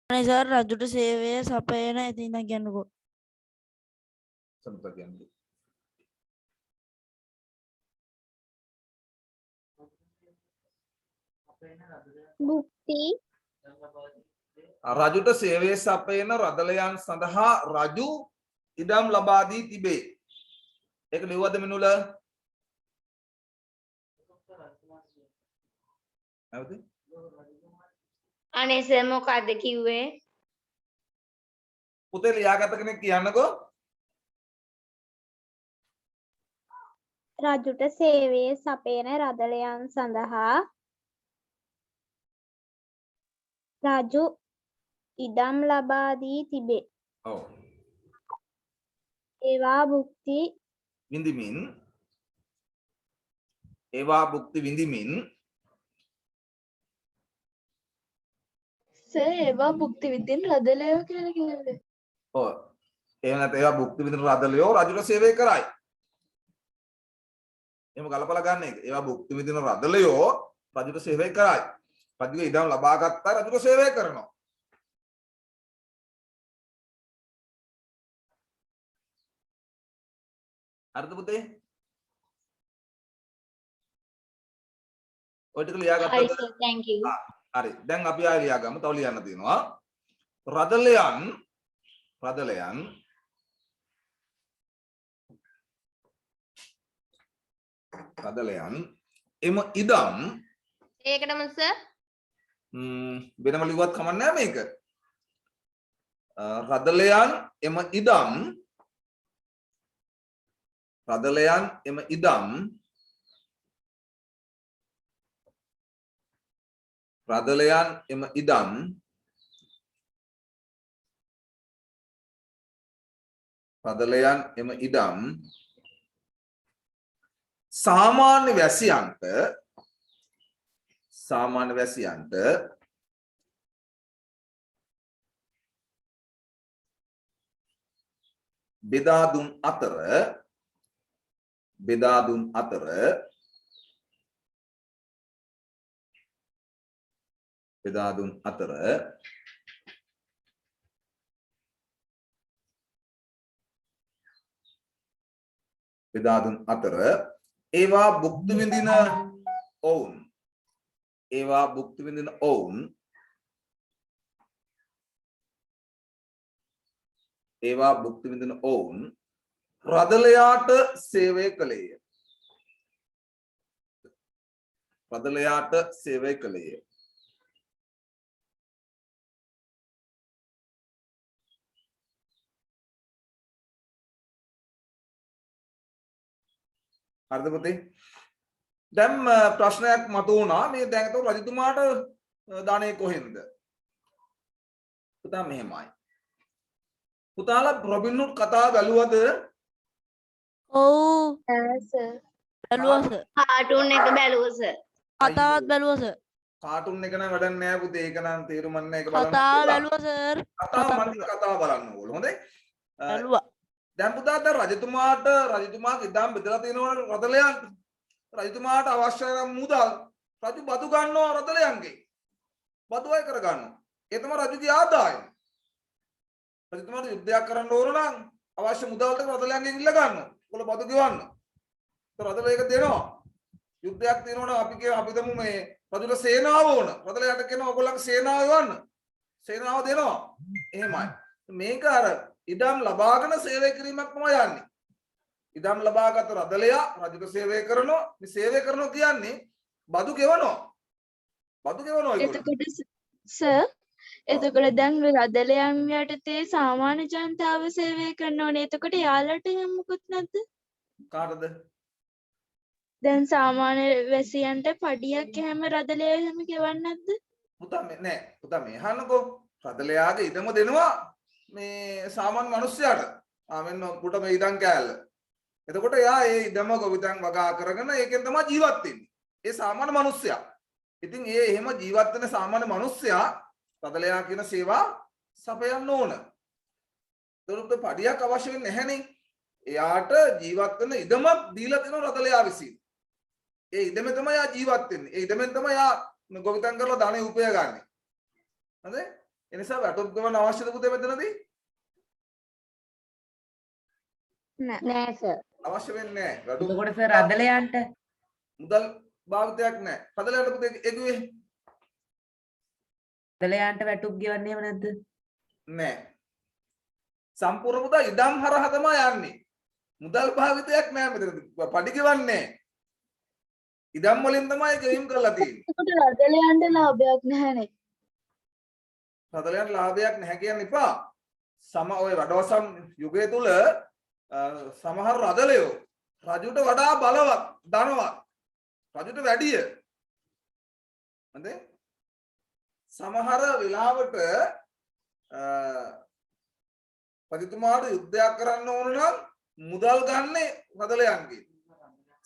අනේ සර් රජුට සේවය සපයන ඉතින් ඉඳන් කියන්නකෝ. සම්පත කියන්නේ. භුක්ති රජුට සේවය සපයන රදලයන් සඳහා රජු ඉඩම් ලබා දී තිබේ. ඒක ලියුවද මිනුල? අනේ සර් මොකද්ද කිව්වේ? පුතේ ලියාගත්ත කෙනෙක් කියන්නකෝ. රජුට සේවයේ සපයන රදලයන් සඳහා රජු ඉඩම් ලබා දී තිබේ. ඔව්. ඒවා භුක්ති විඳිමින් ඒවා භුක්ති විඳිමින් සර් ඒවා භුක්ති විඳින් රදලයෝ කියලා කියන්නේ. ඔව් එහෙම නැත්නම් ඒවා භුක්ති විඳින රදලියෝ රජුට සේවය කරයි. එහෙම ගලපලා ගන්න එක. ඒවා භුක්ති විඳින රදලියෝ රජුට සේවය කරයි. රජුගේ ඉඩම් ලබා ගත්තා රජුට සේවය කරනවා. හරිද පුතේ? ඔය ටික ලියා හරි ගත්තද? Sir thank you. හරි. දැන් අපි ආයෙ ලියා ගමු. තව ලියන්න තියෙනවා. රදලයන් එම ඉදම් ඒකටම සර් වෙනම ලිව්වත් කමක් නැහැ මේක. රදලයන් එම ඉදම් සාමාන්‍ය වැසියන්ට බෙදා දුන් අතර ඒවා භුක්ති විඳින ඔවුන් රදලයාට සේවය කළේය. හරිද පුතේ? දැන් ප්‍රශ්නයක් මතුවුණා මේ දැන් તો රජතුමාට දානේ කොහෙන්ද? පුතා මෙහෙමයි. පුතාලා රොබින් හුඩ් කතාව බැලුවද? ඔව් සර් බැලුවා සර්. කාටුන් එක බැලුවා සර් කතාවත් බැලුවා සර්. කාටුන් එක නම් වැඩක් නෑ පුතේ. ඒක නම් තේරුම් ගන්න එක බලන්න. කතාව බැලුවා සර්. කතාව බලන්න ඕගොල්ලෝ. හොඳයි. බැලුවා. දැන් පුතා දැන් රජතුමාගේ ඉඩම් බෙදලා තියෙනවා රදලයන්ට. රජතුමාට අවශ්‍ය මුදල් රජු බදු ගන්නවා රදලයන්ගේ. බදු අය කර ගන්නවා. ඒ තමයි රජුගේ ආදායම. රජතුමාට යුද්ධයක් කරන්න ඕන නම් අවශ්‍ය මුදල් ටික රදලයන්ගෙන් ඉල්ල ගන්නවා. ඔයගොල්ලෝ බදු ගෙවන්න. ඒත් රදල ඒක දෙනවා. යුද්ධයක් තියෙනවා නම් අපි දමු මේ රජුට සේනාව ඕන. රදලයට කියනවා ඔයගොල්ලන්ගේ සේනාව එවන්න. සේනාව දෙනවා. එහෙමයි. මේක අර ඉඩම් ලබාගෙන සේවය කිරීමක් තමයි යන්නේ. ඉඩම් ලබාගත් රදලයා රජුට සේවය කරනවා. මේ සේවය කරනවා කියන්නේ බදු ගෙවනවා. එතකොට සර් එතකොට දැන් රදලයන් යටතේ සාමාන්‍ය ජනතාව සේවය කරන්න ඕනේ. එතකොට යාළුවට මොකුත් නැද්ද? කාටද? දැන් සාමාන්‍ය වැසියන්ට පඩියක් හැම රදලයෝ හැම ගෙවන්නේ නැද්ද? පුතා මේ අහන්නකෝ. රදලයාගේ ඉඩම දෙනවා මේ සාමාන්‍ය මිනිස්සයාට. මෙන්න පුට මේ ඉඩම් කෑල්ල. එතකොට එයා ඒ ඉඩම ගොවිතැන් වගා කරගෙන ඒකෙන් තමයි ජීවත් වෙන්නේ. ඒ සාමාන්‍ය මිනිස්සයා. ඉතින් ඒ එහෙම ජීවත් වෙන සාමාන්‍ය මිනිස්සයා රදලයා කියන සේවා සපයන්න ඕන. ඒකට පඩියක් අවශ්‍ය වෙන්නේ නැහැනේ. එයාට ජීවත් වෙන ඉඩමක් දීලා තියෙන රදලයා විසින්. ඒ ඉඩමෙන් තමයි එයා ජීවත් වෙන්නේ. ඒ ඉඩමෙන් තමයි එයා ගොවිතැන් කරලා ධනෙ උපය ගන්නෙ. හරිද? ඒ නිසා වැටුප් ගමන අවශ්‍යද පුතේ මෙතනදී? නෑ සර්. අවශ්‍ය වෙන්නේ නැහැ. වැටුප් එතකොට සර් රදලයන්ට මුදල් භාවිතයක් නැහැ. රදලයාට පුතේ එදුවේ රදලයන්ට වැටුප් ගෙවන්නේ එහෙම නැද්ද? නෑ. සම්පූර්ණ මුදල් ඉඩම් හරහා තමයි යන්නේ. මුදල් භාවිතයක් නෑ මෙතනදී. පඩි ගෙවන්නේ නෑ. ඉඩම් වලින් තමයි ගෙවීම් කරලා තියෙන්නේ. එතකොට රදලයන්ට ලාභයක් නැහැනේ. රදලයන්ට ලාභයක් නැහැ කියන්න එපා. ඔය වඩවසම් යුගය තුල සමහර රදලයෝ රජුට වඩා බලවත් ධනවත් රජුට වැඩිය. හරිද? සමහර වෙලාවට රජතුමාට යුද්ධයක් කරන්න ඕන නම් මුදල් ගන්නේ රදලයන්ගෙන්.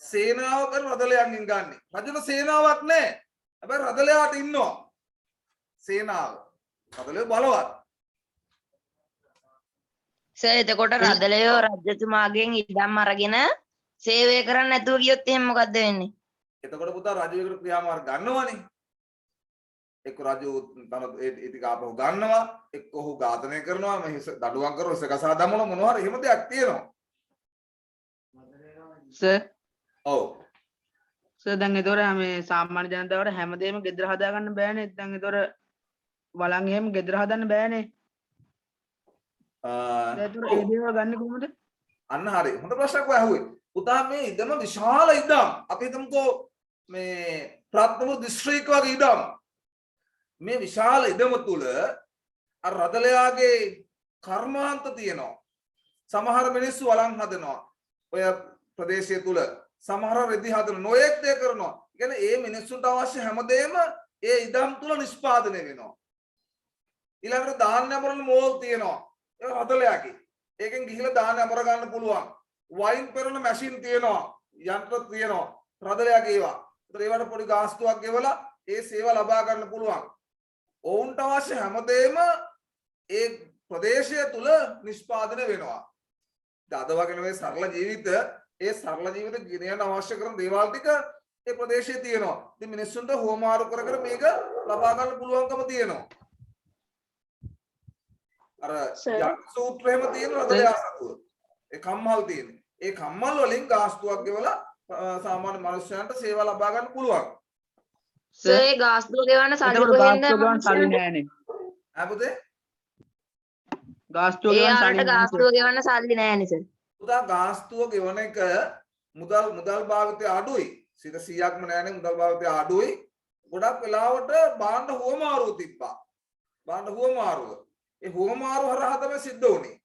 සේනාව කර රදලයන්ගෙන් ගන්න. රජුට සේනාවක් නැහැ. හැබැයි රදලයාට ඉන්නවා සේනාව. රදලය බලවත්. සර් එතකොට රදලයෝ රජතුමාගෙන් ඉඩම් අරගෙන සේවය කරන්න නැතුව ගියොත් එහෙනම් මොකද්ද වෙන්නේ? එතකොට පුතා රජුවේකට ක්‍රියාමාර්ග ගන්නවනේ. එක්ක රජු ඒ ටික ආපහු ගන්නවා, එක්ක ඔහු ඝාතනය කරනවා, මේ දඩුවම් කරනවා, ඉස ගසා දමනවා මොනවා හරි එහෙම දෙයක් තියෙනවා. සර් ඔව්. සර් දැන් ඒතොර මේ සාමාන්‍ය ජනතාවට හැමදේම ගෙදර හදාගන්න බෑනේ. දැන් ඒතොර වළං එහෙම ගෙදර හදන්න බෑනේ. ඒතොර ඒ දේවල් ගන්න කොහොමද? අන්න හරි. හොඳ ප්‍රශ්නයක් ඔය අහුවේ. පුතා මේ ඉදම විශාල ඉදම්. අපි හිතමුකෝ මේ ප්‍රාථමික දිස්ත්‍රික්ක වගේ ඉදම්. මේ විශාල ඉදම තුල අර රදලයාගේ කර්මාන්ත තියෙනවා. සමහර මිනිස්සු වළං හදනවා. ඔය ප්‍රදේශය තුල සමහර රෙදි හදන නොයෙක් දේ කරනවා. කියන්නේ ඒ මිනිස්සුන්ට අවශ්‍ය හැමදේම ඒ ඉදම් තුල නිෂ්පාදනය වෙනවා. ඊළඟට ධාන්‍ය අමරන මෝල් තියෙනවා. ඒ රදලයාගේ. ඒකෙන් ගිහිලා ධාන්‍ය අමර ගන්න පුළුවන්. වයින් පෙරන මැෂින් තියෙනවා. යන්ත්‍ර තියෙනවා. රදලයාගේ ඒවා. ඒතර ඒවට පොඩි ගාස්තුවක් ගෙවලා ඒ සේවා ලබා ගන්න පුළුවන්. ඔවුන්ට අවශ්‍ය හැමදේම ඒ ප්‍රදේශය තුල නිෂ්පාදනය වෙනවා. අද වගේ නෙවෙයි සරල ජීවිත, ඒ සරල ජීවිත ගෙනියන්න අවශ්‍ය කරන දේවල් ටික ඒ ප්‍රදේශයේ තියෙනවා. ඉතින් මිනිස්සුන්ට හෝමාරු කර කර මේක ලබා ගන්න පුළුවන්කම තියෙනවා. අර යක් සූත්‍රෙම තියෙන රදලයා සතුව. ඒ කම්මල් තියෙන. ඒ කම්මල් වලින් ගාස්තුවක් ගෙවලා සාමාන්‍ය මිනිස්සුන්ට සේවා ලබා ගන්න පුළුවන්. සර් ඒ ගාස්තුව ගෙවන්න සල්ලි කොහෙන්ද? සල්ලි නෑනේ. ආපුතේ ගාස්තුව ඒ ගෙවන්න ආරට සල්ලි ගාස්තුව ගෙවන්න සල්ලි නෑනේ සර්. පුතා ගාස්තුව ගෙවන එක මුදල් භාවිතය අඩුයි. 100%ක්ම නෑනේ මුදල් භාවිතය අඩුයි. ගොඩක් වෙලාවට බාණ්ඩ හුවමාරුව තිබ්බා. බාණ්ඩ හුවමාරුව. ඒ හුවමාරුව හරහා තමයි සිද්ධ වුනේ.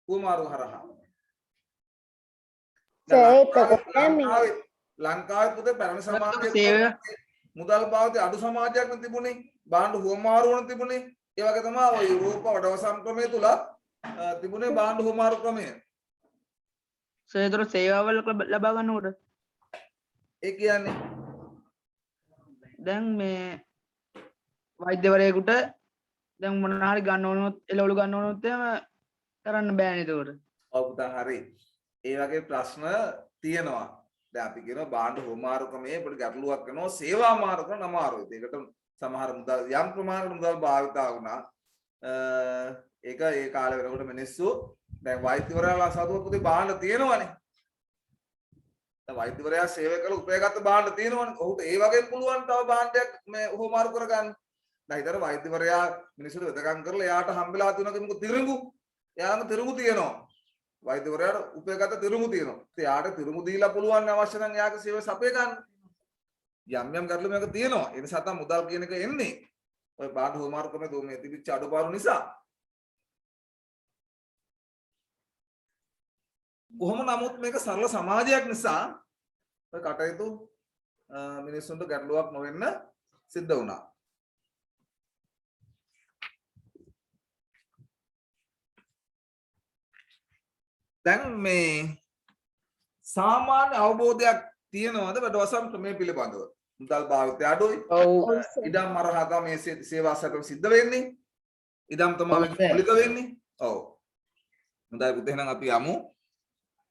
හුවමාරුව හරහා. ලංකාවේ පුතේ පැරණි සමාජයේ මුදල් භාවිතය අඩු සමාජයක් නේ තිබුණේ. බාණ්ඩ හුවමාරුවන තිබුණේ. ඒ වගේ තමයි ඔය යුරෝප වඩවසම් ක්‍රමය තුල තිබුණේ බාණ්ඩ හුවමාරු ක්‍රමය. සර් ඒතොර සේවාවල් ලබා ගන්නකොට ඒ කියන්නේ දැන් මේ වෛද්‍යවරයෙකුට දැන් මොනවා හරි ගන්න ඕනොත් එළවලු ගන්න ඕනොත් එහෙම කරන්න බෑනේ ඒතකොට. ඔව් පුතා හරි. ඒ වගේ ප්‍රශ්න තියෙනවා. දැන් අපි කියනවා බාණ්ඩ හුවමාරු ක්‍රමයේ පොඩි ගැටලුවක් වෙනවා. සේවා මාරු කරන අමාරුයි. ඒකට සමහර මුදල් යම් ප්‍රමාණයකට මුදල් භාවිතා වුණා. ඒක ඒ කාලේ වෙනකොට මිනිස්සු දැන් වෛද්‍යවරයාලා සතුව පුතේ බාණ්ඩ තියෙනවනේ. දැන් වෛද්‍යවරයා සේවය කළ උපයගත්ත බාණ්ඩ තියෙනවනේ. ඔහුට ඒ වගේ පුළුවන් තව බාණ්ඩයක් මේ හුවමාරු කරගන්න. දැන් හිතන්න වෛද්‍යවරයා මිනිස්සුන්ට වෙදකම් කරලා එයාට හම්බෙලා තියෙනවා මොකද තිරඟු. එයාම තිරඟු තියෙනවා. වෛද්‍යවරයාට උපයගත්ත තිරඟු තියෙනවා. ඉතින් එයාට තිරඟු දීලා පුළුවන් අවශ්‍ය නම් එයාගේ සේවය සපය ගන්න. යම් ගැටලු මේක තියෙනවා. ඒ නිසා තමයි මුදල් කියන එක එන්නේ. ඔය බාණ්ඩ හුවමාරු ක්‍රමයේ දෝ මේ තිබිච්ච අඩුපාඩු නිසා. කොහොම නමුත් මේක සරල සමාජයක් නිසා ඔය කටයුතු මිනිස්සුන්ට ගැටලුවක් නොවෙන්න සිද්ධ වුණා. දැන් මේ සාමාන්‍ය අවබෝධයක් තියෙනවද වැඩවසම් ක්‍රමය පිළිබඳව? මුදල් භාවිතය අඩුයි. ඉඩම් මරහා මේ සේවා සැප සිද්ධ වෙන්නේ. ඉඩම් තමයි මූලික වෙන්නේ. ඔව්. හොඳයි පුතේ එහෙනම් අපි යමු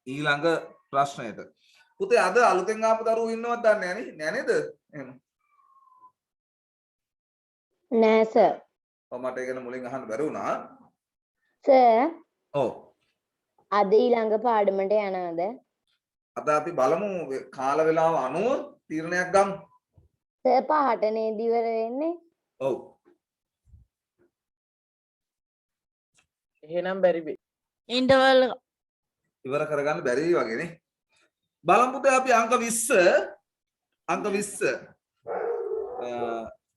ඊළඟ ප්‍රශ්නයට. පුතේ අද අලුතෙන් ආපු දරුවෝ ඉන්නවද දන්නේ නෑ නේද? එහෙම. නෑ සර්. ඔව් මට ඒක මුලින් අහන්න බැරි වුණා. සර් ඔව්. අද ඊළඟ පාඩමට යනවද? අද අපි බලමු කාල වේලාව අනුව තීරණයක් ගමු. සර් පහට නේද ඉවර වෙන්නේ? ඔව්. එහෙනම් බැරි වෙයි. ඉන්ටර්වල් ඉවර කරගන්න බැරි වගේ නේ. බලමු පුතේ අපි අංක 20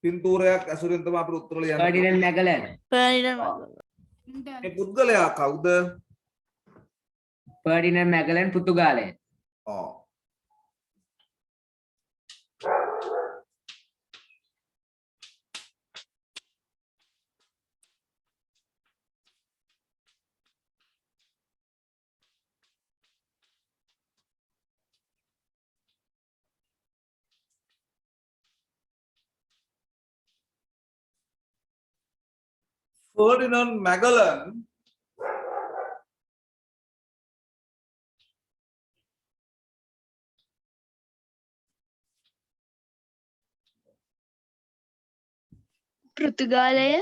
පින්තූරයක් ඇසුරෙන් තමයි අපිට උත්තර ලියන්න. ෆර්ඩිනන්ඩ් මැගලන්. මේ පුද්ගලයා කවුද? ෆර්ඩිනන්ඩ් මැගලන් පුතුගාලය. ඔව්. Ferdinand Magellan පෘතුගාලය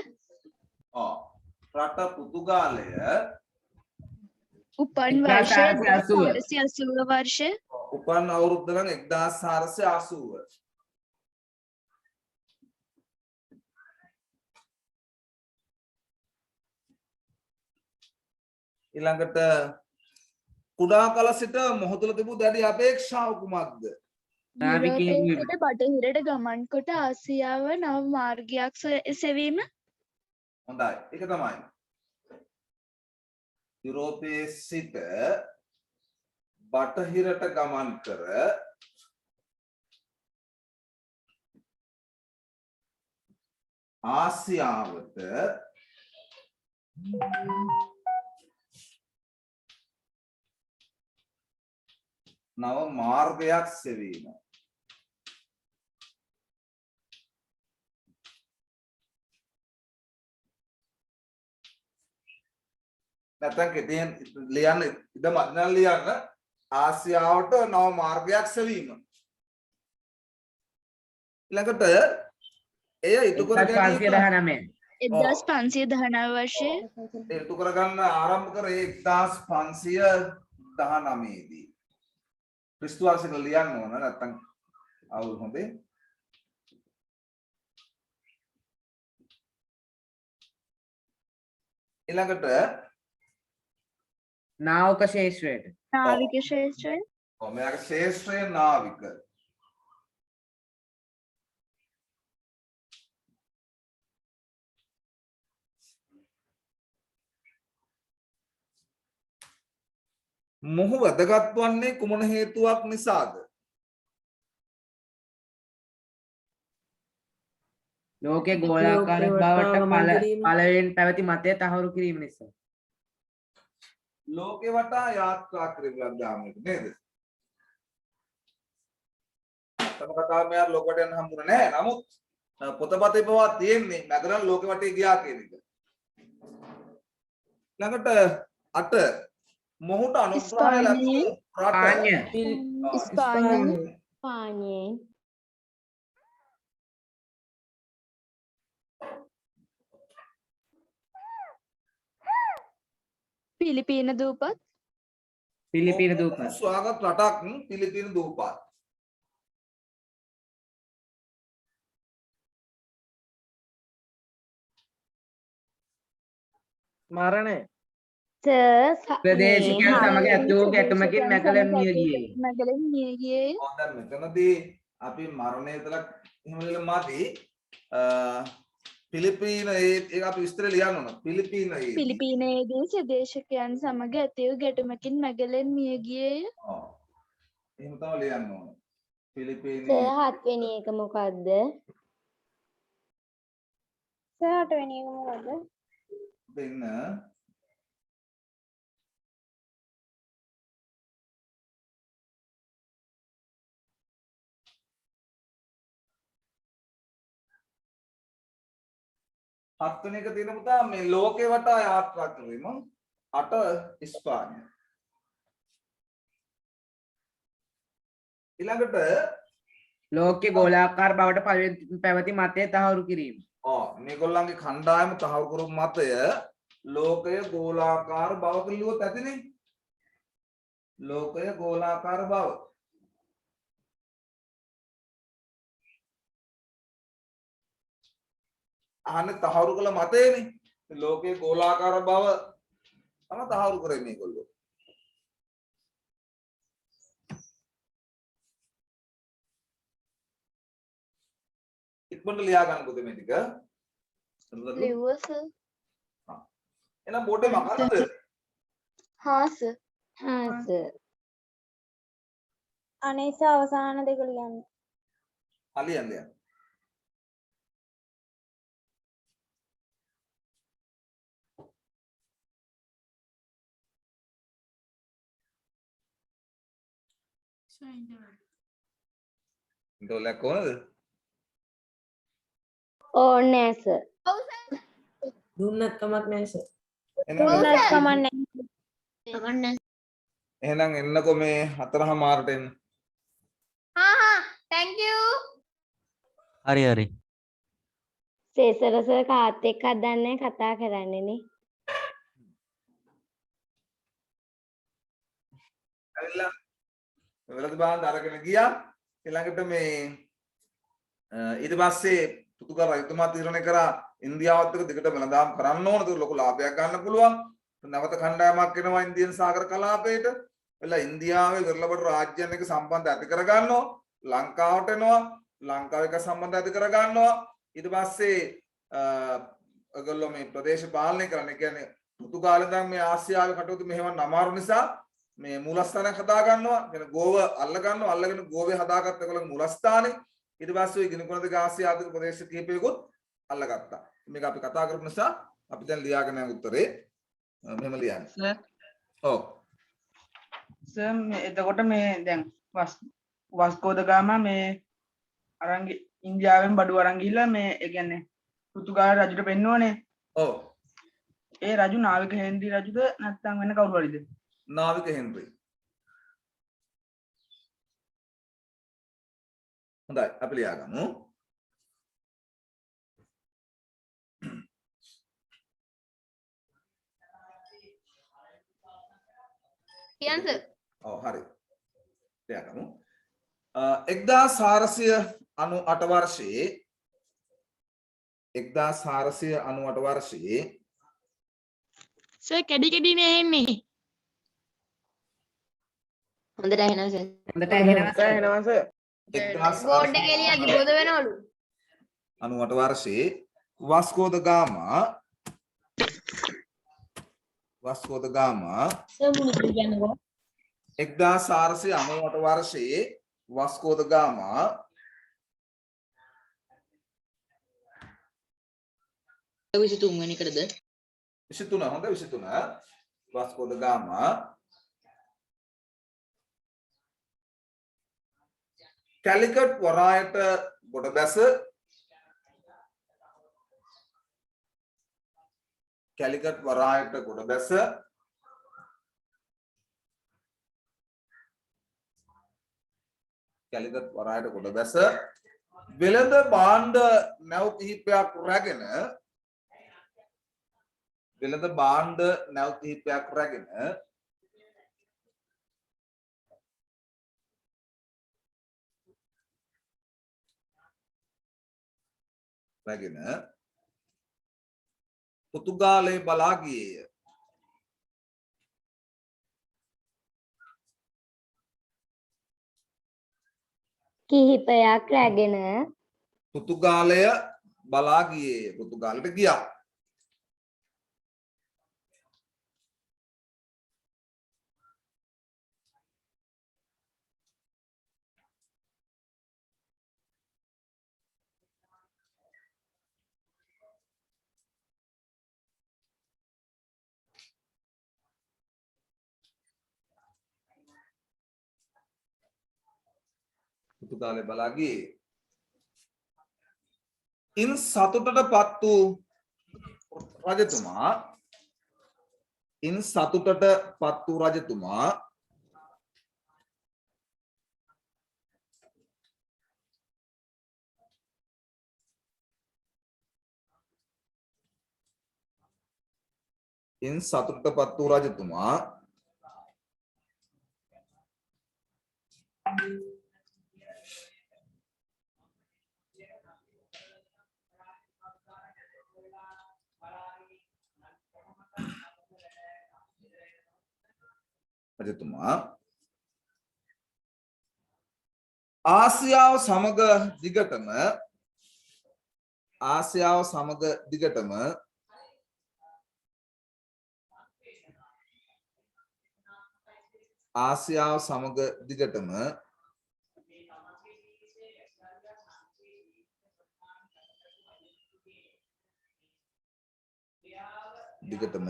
රට පෘතුගාලය උපන් එක්දාස් වර්ෂය 480. 480 වර්ෂය උපන් අවුරුද්ද නම් 1480. ඊළඟට කුඩා කල සිට මොහොතල තිබූ දැඩි අපේක්ෂාව කුමක්ද? නාවිකයෙකු වෙමි. යුරෝපයේ සිට බටහිරට ගමන් කොට ආසියාව නව මාර්ගයක් සෙවීම හොඳයි. ඒක තමයි. යුරෝපයේ සිට බටහිරට ගමන් කර ආසියාවට නව මාර්ගයක් සෙවීම. නැත්නම් කෙටියෙන් ලියන්න ඉදම අදනල් ලියන්න ආසියාවට නව මාර්ගයක් සෙවීම. ඊළඟට එය ඉටු කර ගැනීම 1519 වර්ෂය ඉටු කරගන්න ආරම්භ කරේ 1519 දී. ක්‍රිස්තු වර්ෂයක ලියන්න ඕන නැත්නම් අවුල් හොඳේ. ඊළඟට නාවක ශේෂ්ත්‍රයට. නාවික ශේෂ්ත්‍රය මෙයාගේ ශේෂ්ත්‍රය නාවික. මොහු වැදගත් වන්නේ කුමන හේතුවක් නිසාද? ලෝකේ ගෝලාකාර බවට පළවෙන් පැවති මතය තහවුරු කිරීම නිසා. ලෝකේ වටා යාත්‍රා කිරීමක් දාන්නට නේද? තම කතාව මෙයාට ලෝකයට යන්න හම්බුනේ නැහැ. නමුත් පොතපතේ පවා තියෙන්නේ මැගලන් ලෝකෙ වටේ ගියා කියන එක. ළඟට 8 මොහුට අනුග්‍රහය ලැබුණු රට ස්පාඤ්ඤ පාඤ්ඤේ පිලිපීන දූපත් පිලිපීන දූපත්. ස්වාගත රටක් පිලිපීන දූපත්. මරණය ප්‍රදේශිකයන් සමග ඇති වූ ගැටුමකින් මැකලන් මිය ගියේ. මැගලන් මිය ගියේ දැන් මෙතනදී අපි මරණය විතරක් එහෙම ලියලා මදි. පිලිපීන ඒක අපි විස්තර ලියන්න ඕන. පිලිපීනයේදී ස්වදේශිකයන් සමග ඇති වූ ගැටුමකින් මැගලන් මිය ගියේය. ඔව්. එහෙම තමයි ලියන්න ඕන. පිලිපීන 7 වෙනි එක මොකද්ද? 8 වෙනි එක මොකද්ද? දෙන්න හත්වෙනි එක තියෙන පුතා මේ ලෝකේ වටා යාත්‍රා කිරීම 8 ඉස්පාඤ්ඤ. ඊළඟට ලෝකේ ගෝලාකාර බවට පළවෙන් පැවති මතය තහවුරු කිරීම. මේගොල්ලන්ගේ කණ්ඩායම තහවුරු කරපු මතය ලෝකය ගෝලාකාර බව කිව්වොත් ඇතිනේ. ලෝකය ගෝලාකාර බව. අහන්නේ තහවුරු කළ මතයනේ. ලෝකයේ ගෝලාකාර බව තමයි තහවුරු කරේ මේගොල්ලෝ. ඉක්මනට ලියා ගන්නකොද මේ ටික? ලිව්වා සර්. එහෙනම් බෝඩේ මකන්නද? හා සර්. අනේස අවසාන දෙක ලියන්න. හලියන්න යන්න. ඉතෝලක් කොහොමද? ඕනේ සර්. දුන්නත් කමක් නැහැ සර්. දුන්නත් කමන්නේ. එහෙනම් එන්නකෝ මේ 4:00 එන්න. thank you. හරි හරි. සේසරස කාත් එක්ක හදන්නේ කතා කරන්නේ නේ. ඇවිල්ලා වෙලද බාන්න අරගෙන ගියා. ඊළඟට මේ ඊට පස්සේ පුතුගා රජතුමා තීරණය කරා ඉන්දියාවත් එක්ක දිගට වෙළඳාම් කරන්න ඕන. ඒක ලොකු ලාභයක් ගන්න පුළුවන්. නැවත කණ්ඩායමක් එනවා ඉන්දියන් සාගර කලාපයට. එලා ඉන්දියාවේ විරලබඩ රාජ්‍යයන් එක්ක සම්බන්ධ ඇති කර ගන්නවා. ලංකාවට එනවා. ලංකාව එක්ක සම්බන්ධ ඇති කර ගන්නවා. ඊට පස්සේ ඔයගොල්ලෝ මේ ප්‍රදේශ පාලනය කරන්න. ඒ කියන්නේ පුතුගාලෙන් දැන් මේ ආසියාවේ කටයුතු මෙහෙවන්න අමාරු නිසා මේ මූලස්ථානයක් හදා ගන්නවා. කියන ගෝව අල්ල ගන්නවා. අල්ලගෙන ගෝවේ හදාගත්ත ඒගොල්ලෝ මූලස්ථානේ. ඊට පස්සේ ওই ගිනිකොණද ආසියාතික ප්‍රදේශ කිහිපයකුත් අල්ලගත්තා. මේක අපි කතා කරපු නිසා අපි දැන් ලියාගෙන යන උත්තරේ මෙහෙම ලියන්න. ඔව්. සර් එතකොට මේ දැන් වස්කෝද ගාමා මේ අරන් ඉන්දියාවෙන් බඩු අරන් ගිහිල්ලා මේ ඒ කියන්නේ පෘතුගාල රජුට පෙන්නුවනේ. ඔව්. ඒ රජු නාවික හේන්රි රජුද නැත්නම් වෙන කවුරු හරිද? නාවික හෙන්රි. හොඳයි අපි ලියාගමු. කියන්න සර්. ඔව් හරි. ලියාගමු. 1498 වර්ෂයේ 1498 වර්ෂයේ සර් කැඩි කැඩිනේ එන්නේ. හොඳට ඇහෙනවා සර්. හොඳට ඇහෙනවා සර්. එහෙනම් සර්. බෝඩ් එකේ ලියද්දි බොද වෙනවලු. 98 වර්ෂයේ වාස්කෝ ද ගාමා සර් මුලින්ම කියන්නකෝ. 1498 වර්ෂයේ වාස්කෝ ද ගාමා 23 වෙනි එකටද 23 හොඳ 23 වාස්කෝ ද ගාමා කැලිකට් වරායට ගොඩ බැස කැලිකට් වරායට ගොඩ බැස කැලිකට් වරායට ගොඩ බැස වෙළඳ භාණ්ඩ නැව් කිහිපයක් රැගෙන වෙළඳ භාණ්ඩ නැව් කිහිපයක් රැගෙන පෘතුගාලයේ බලා ගියේය. කිහිපයක් රැගෙන පෘතුගාලය බලා ගියේය. පෘතුගාලයට ගියා. පෘතුගාලය බලා ගියේ. ඉන් සතුටටපත් වූ රජතුමා ආසියාව සමග දිගටම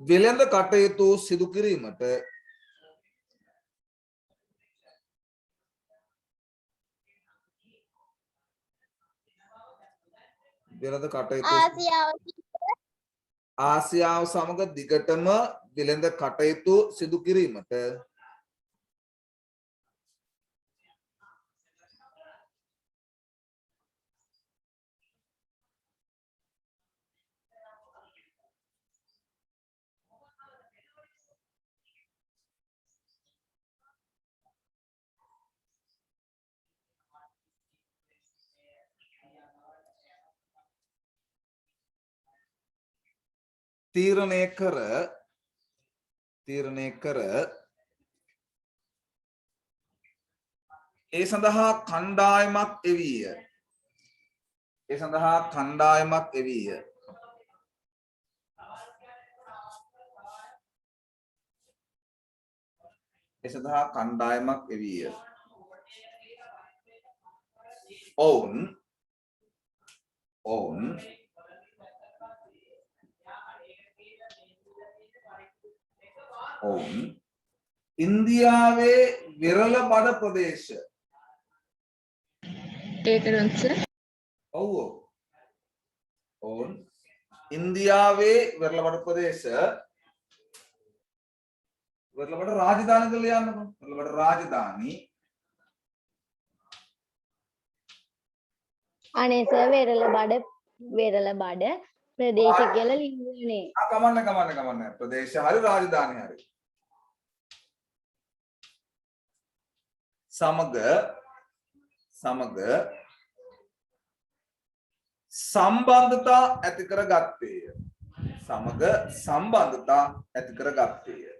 වෙළඳ කටයුතු සිදු කිරීමට ආසියාව සමග දිගටම වෙළඳ කටයුතු සිදු කිරීමට තීරණය කර ඒ සඳහා කණ්ඩායමක් එවීය. ඒ සඳහා කණ්ඩායමක් එවීය. ඒ සඳහා කණ්ඩායමක් එවීය. ඔවුන් ඉන්දියාවේ විරල බඩ ප්‍රදේශ ඔවුන් ඉන්දියාවේ විරල බඩ ප්‍රදේශ විරල බඩ රාජධානි කියලා යන්නකො. විරල බඩ රාජධානි අනේ සර් වෙරළ බඩ ප්‍රදේශ කියලා ලියන්නේ. කමන්න ප්‍රදේශ හරි රාජධානි හරි සමග සම්බන්ධතා ඇති කර ගත්තේය. සමග සම්බන්ධතා ඇති කර ගත්තේය.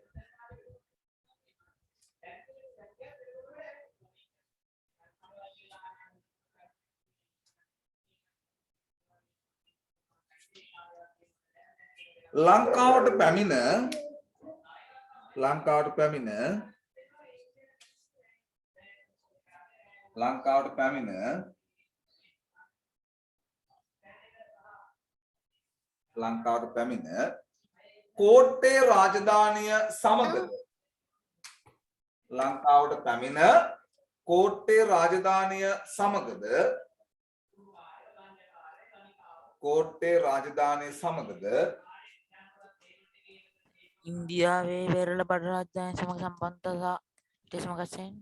ලංකාවට පැමිණ කෝට්ටේ රාජධානිය සමගද ඉන්දියාවේ වෙරළ බඩ රාජධානිය සමග සම්බන්ධතා දේශමකසෙන්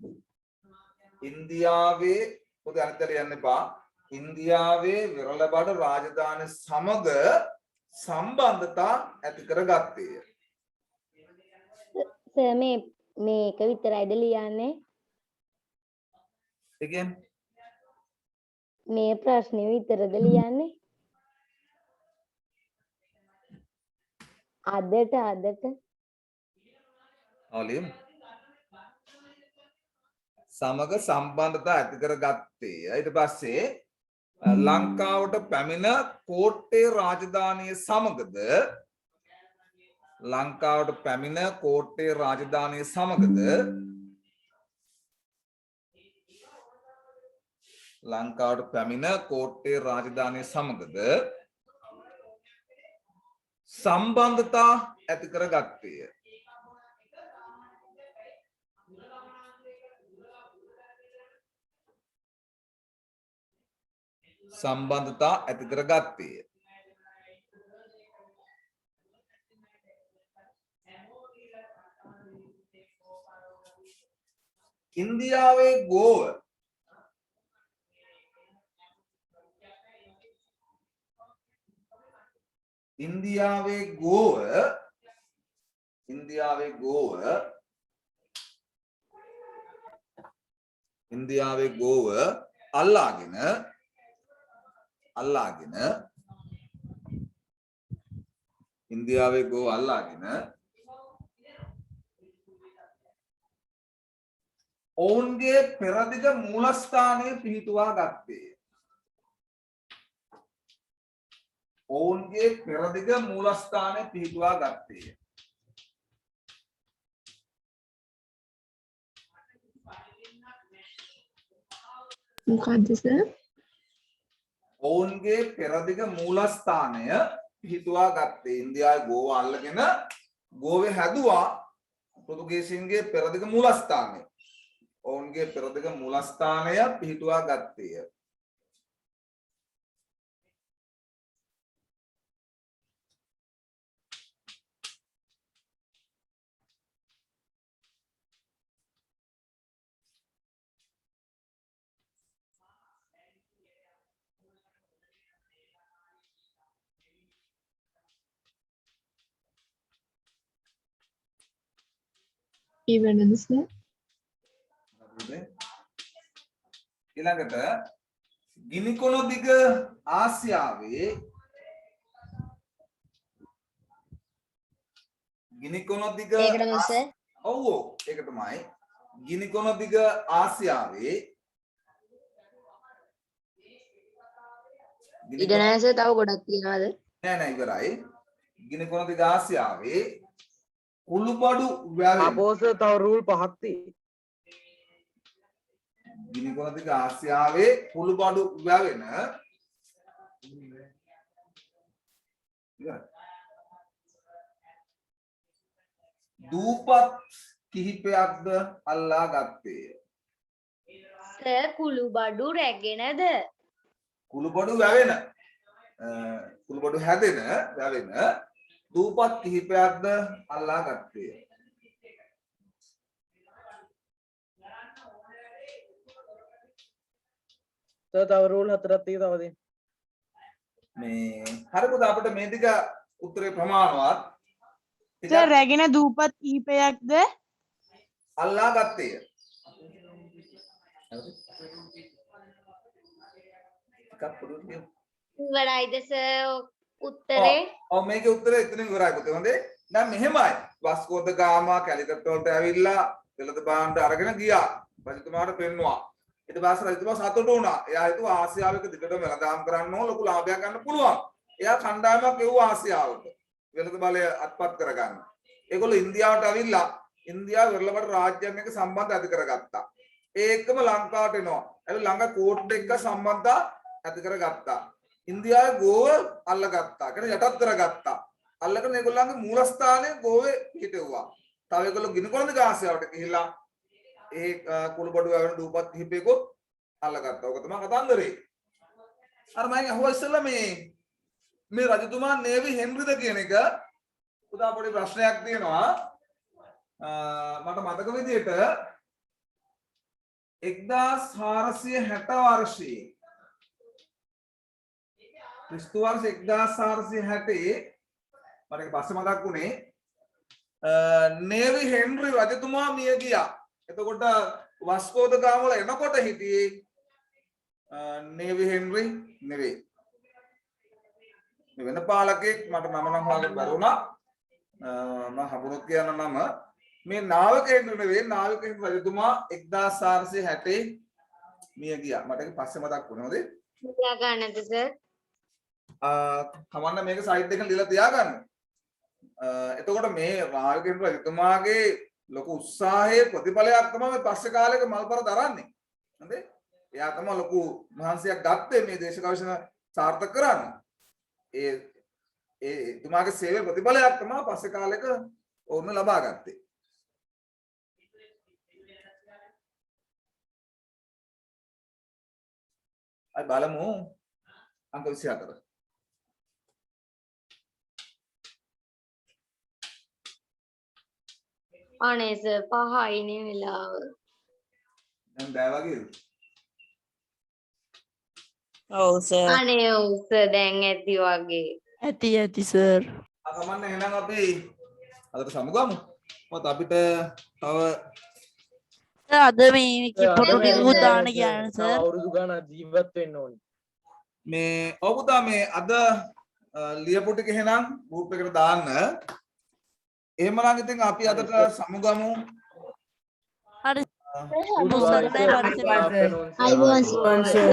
ඉන්දියාවේ පොඩි අනිතර යන්න එපා. ඉන්දියාවේ විරල බඩ රාජධානිය සමග සම්බන්ධතා ඇති කර ගත්තේය. සර් මේක විතරයිද ලියන්නේ? ඒ කියන්නේ මේ ප්‍රශ්නේ විතරද ලියන්නේ? අදට ඔලියම් සමග සම්බන්ධතා ඇති කර ගත්තේ. ඊට පස්සේ ලංකාවට පැමිණ කෝට්ටේ රාජධානිය සමගද සම්බන්ධතා ඇති කර ගත්තේය. ඉන්දියාවේ ගෝව අල්ලාගෙන ඔවුන්ගේ පෙරදිග මූලස්ථානය පිහිටුවා ගත්තේය. මොකද්ද සර්? ඔවුන්ගේ පෙරදිග මූලස්ථානය පිහිටුවා ගත්තේ. ඉන්දියාවේ ගෝව අල්ලගෙන ගෝවේ හැදුවා පෘතුගීසින්ගේ පෙරදිග මූලස්ථානය. ඔවුන්ගේ පෙරදිග මූලස්ථානය පිහිටුවා ගත්තේය. ඊවැනද සර්? ඊළඟට ගිනිකොන දිග ආසියාවේ ගිනිකොන දිග ඒකටම සර්. ඔව් ඒක තමයි ගිනිකොන දිග ආසියාවේ ඉඩ නැහැ සර් තව ගොඩක් තියෙනවද? නෑ ඉවරයි. ගිනිකොන දිග ආසියාවේ කුළුබඩු වැවෙන අපෝස තව රූල් 5ක් තියෙයි. ගිනිකොන දිග ආසියාවේ කුළුබඩු වැවෙන දූපත් කිහිපයක්ද අල්ලා ගත්තේය. සර් කුළුබඩු රැගෙනද? කුළුබඩු වැවෙන කුළුබඩු හැදෙන වැවෙන දූපත් කිහිපයක්ද අල්ලා ගත්තේය. තව රූල් 4ක් තියෙනවා තව දෙන්න. මේ හරිද අපිට මේ ටික උත්තරේ ප්‍රමාණවත් සර් රැගෙන දූපත් කිහිපයක්ද අල්ලා ගත්තේය. ටිකක් පොඩි කියමු. ඉවරයිද සර් උත්තරේ? ඔව් මේකේ උත්තරේ එතනින් ඉවරයි පුතේ. හොඳේ. දැන් මෙහෙමයි. වස්කෝ ද ගාමා කැලිකට් වලට ඇවිල්ලා වෙළඳ භාණ්ඩ අරගෙන ගියා. රජතුමාට පෙන්නුවා. ඊට පස්සේ රජතුමා සතුටු වුණා. එයා හිතුවා ආසියාවක දිගටම වෙළඳාම් කරන්න ඕන ලොකු ලාභයක් ගන්න පුළුවන්. එයා කණ්ඩායමක් එව්වා ආසියාවට. වෙළඳ බලය අත්පත් කරගන්න. ඒගොල්ලෝ ඉන්දියාවට ඇවිල්ලා ඉන්දියාව වෙරළබඩ රාජ්‍යයන් එක්ක සම්බන්ධ ඇති කරගත්තා. ඒකම ලංකාවට එනවා. ඇවිල්ලා ලංකා කෝට් එක්ක සම්බන්ධතා ඇති කරගත්තා. ඉන්දියාවේ ගෝව අල්ලගත්තා. කියන්නේ යටත් කරගත්තා. අල්ලගෙන ඒගොල්ලන්ගේ මූලස්ථානයේ ගෝවේ හිටෙව්වා. තව ඒගොල්ලෝ ගිනිකොළඳ ආසියාවට ගිහිල්ලා ඒ කුළුබඩු වැවෙන දූපත් කිහිපයකොත් අල්ලගත්තා. ඔක තමයි කතන්දරේ. අර මම අහුවා ඉස්සෙල්ලා මේ රජතුමා නේවි හෙන්රිද කියන එක පුතා පොඩි ප්‍රශ්නයක් තියෙනවා. මට මතක විදිහට 1460 වර්ෂයේ ක්‍රිස්තු වර්ෂ 1460 මට ඒක පස්සේ මතක් වුණේ නේවි හෙන්රි රජතුමා මිය ගියා. එතකොට වස්කෝ ද ගාම වල එනකොට හිටියේ නේවි හෙන්රි නෙවෙයි. මේ වෙන පාලකෙක් මට නම නම් හොයාගන්න බැරි වුණා. මම හඹුනොත් කියන නම මේ නාවික හෙන්රි නෙවෙයි. නාවික හෙන්රි රජතුමා 1460 මිය ගියා. මට ඒක පස්සේ මතක් වුණා. හොඳේ. තියා ගන්නද සර්? කමන්න මේක සයිඩ් එකෙන් ලියලා තියාගන්න. එතකොට මේ නාවික හෙන්රි රජතුමාගේ ලොකු උත්සාහයේ ප්‍රතිඵලයක් තමයි මේ පස්සේ කාලෙක මල්පර දරන්නේ. හරිද? එයා තමයි ලොකු මහන්සියක් ගත්තේ මේ දේශ ගවේෂණ සාර්ථක කරන්න. ඒ එතුමාගේ සේවයේ ප්‍රතිඵලයක් තමයි පස්සේ කාලෙක ඕන්න ලබා ගත්තේ. අය බලමු අංක 24. අනේ සර් 5යිනේ වෙලාව. දැන් බෑ වගේද? ඔව් සර්. අනේ ඔව් සර් දැන් ඇති වගේ. ඇති සර්. අකමන්න එහෙනම් අපි අදට සමුගමු. මොකද අපිට තව අද මේ කිපොටු ටිකකුත් දාන්න කියන්නේ සර්. අවුරුදු ගානක් ජීවත් වෙන්න ඕනේ. මේ ඔව් පුතා මේ අද ලියපු ටික එහෙනම් ගෲප් එකට දාන්න. එහෙමනම් ඉතින් අපි අදට සමුගමු. හරි. Good sir. afternoon, sir. අයිබෝන් සර්.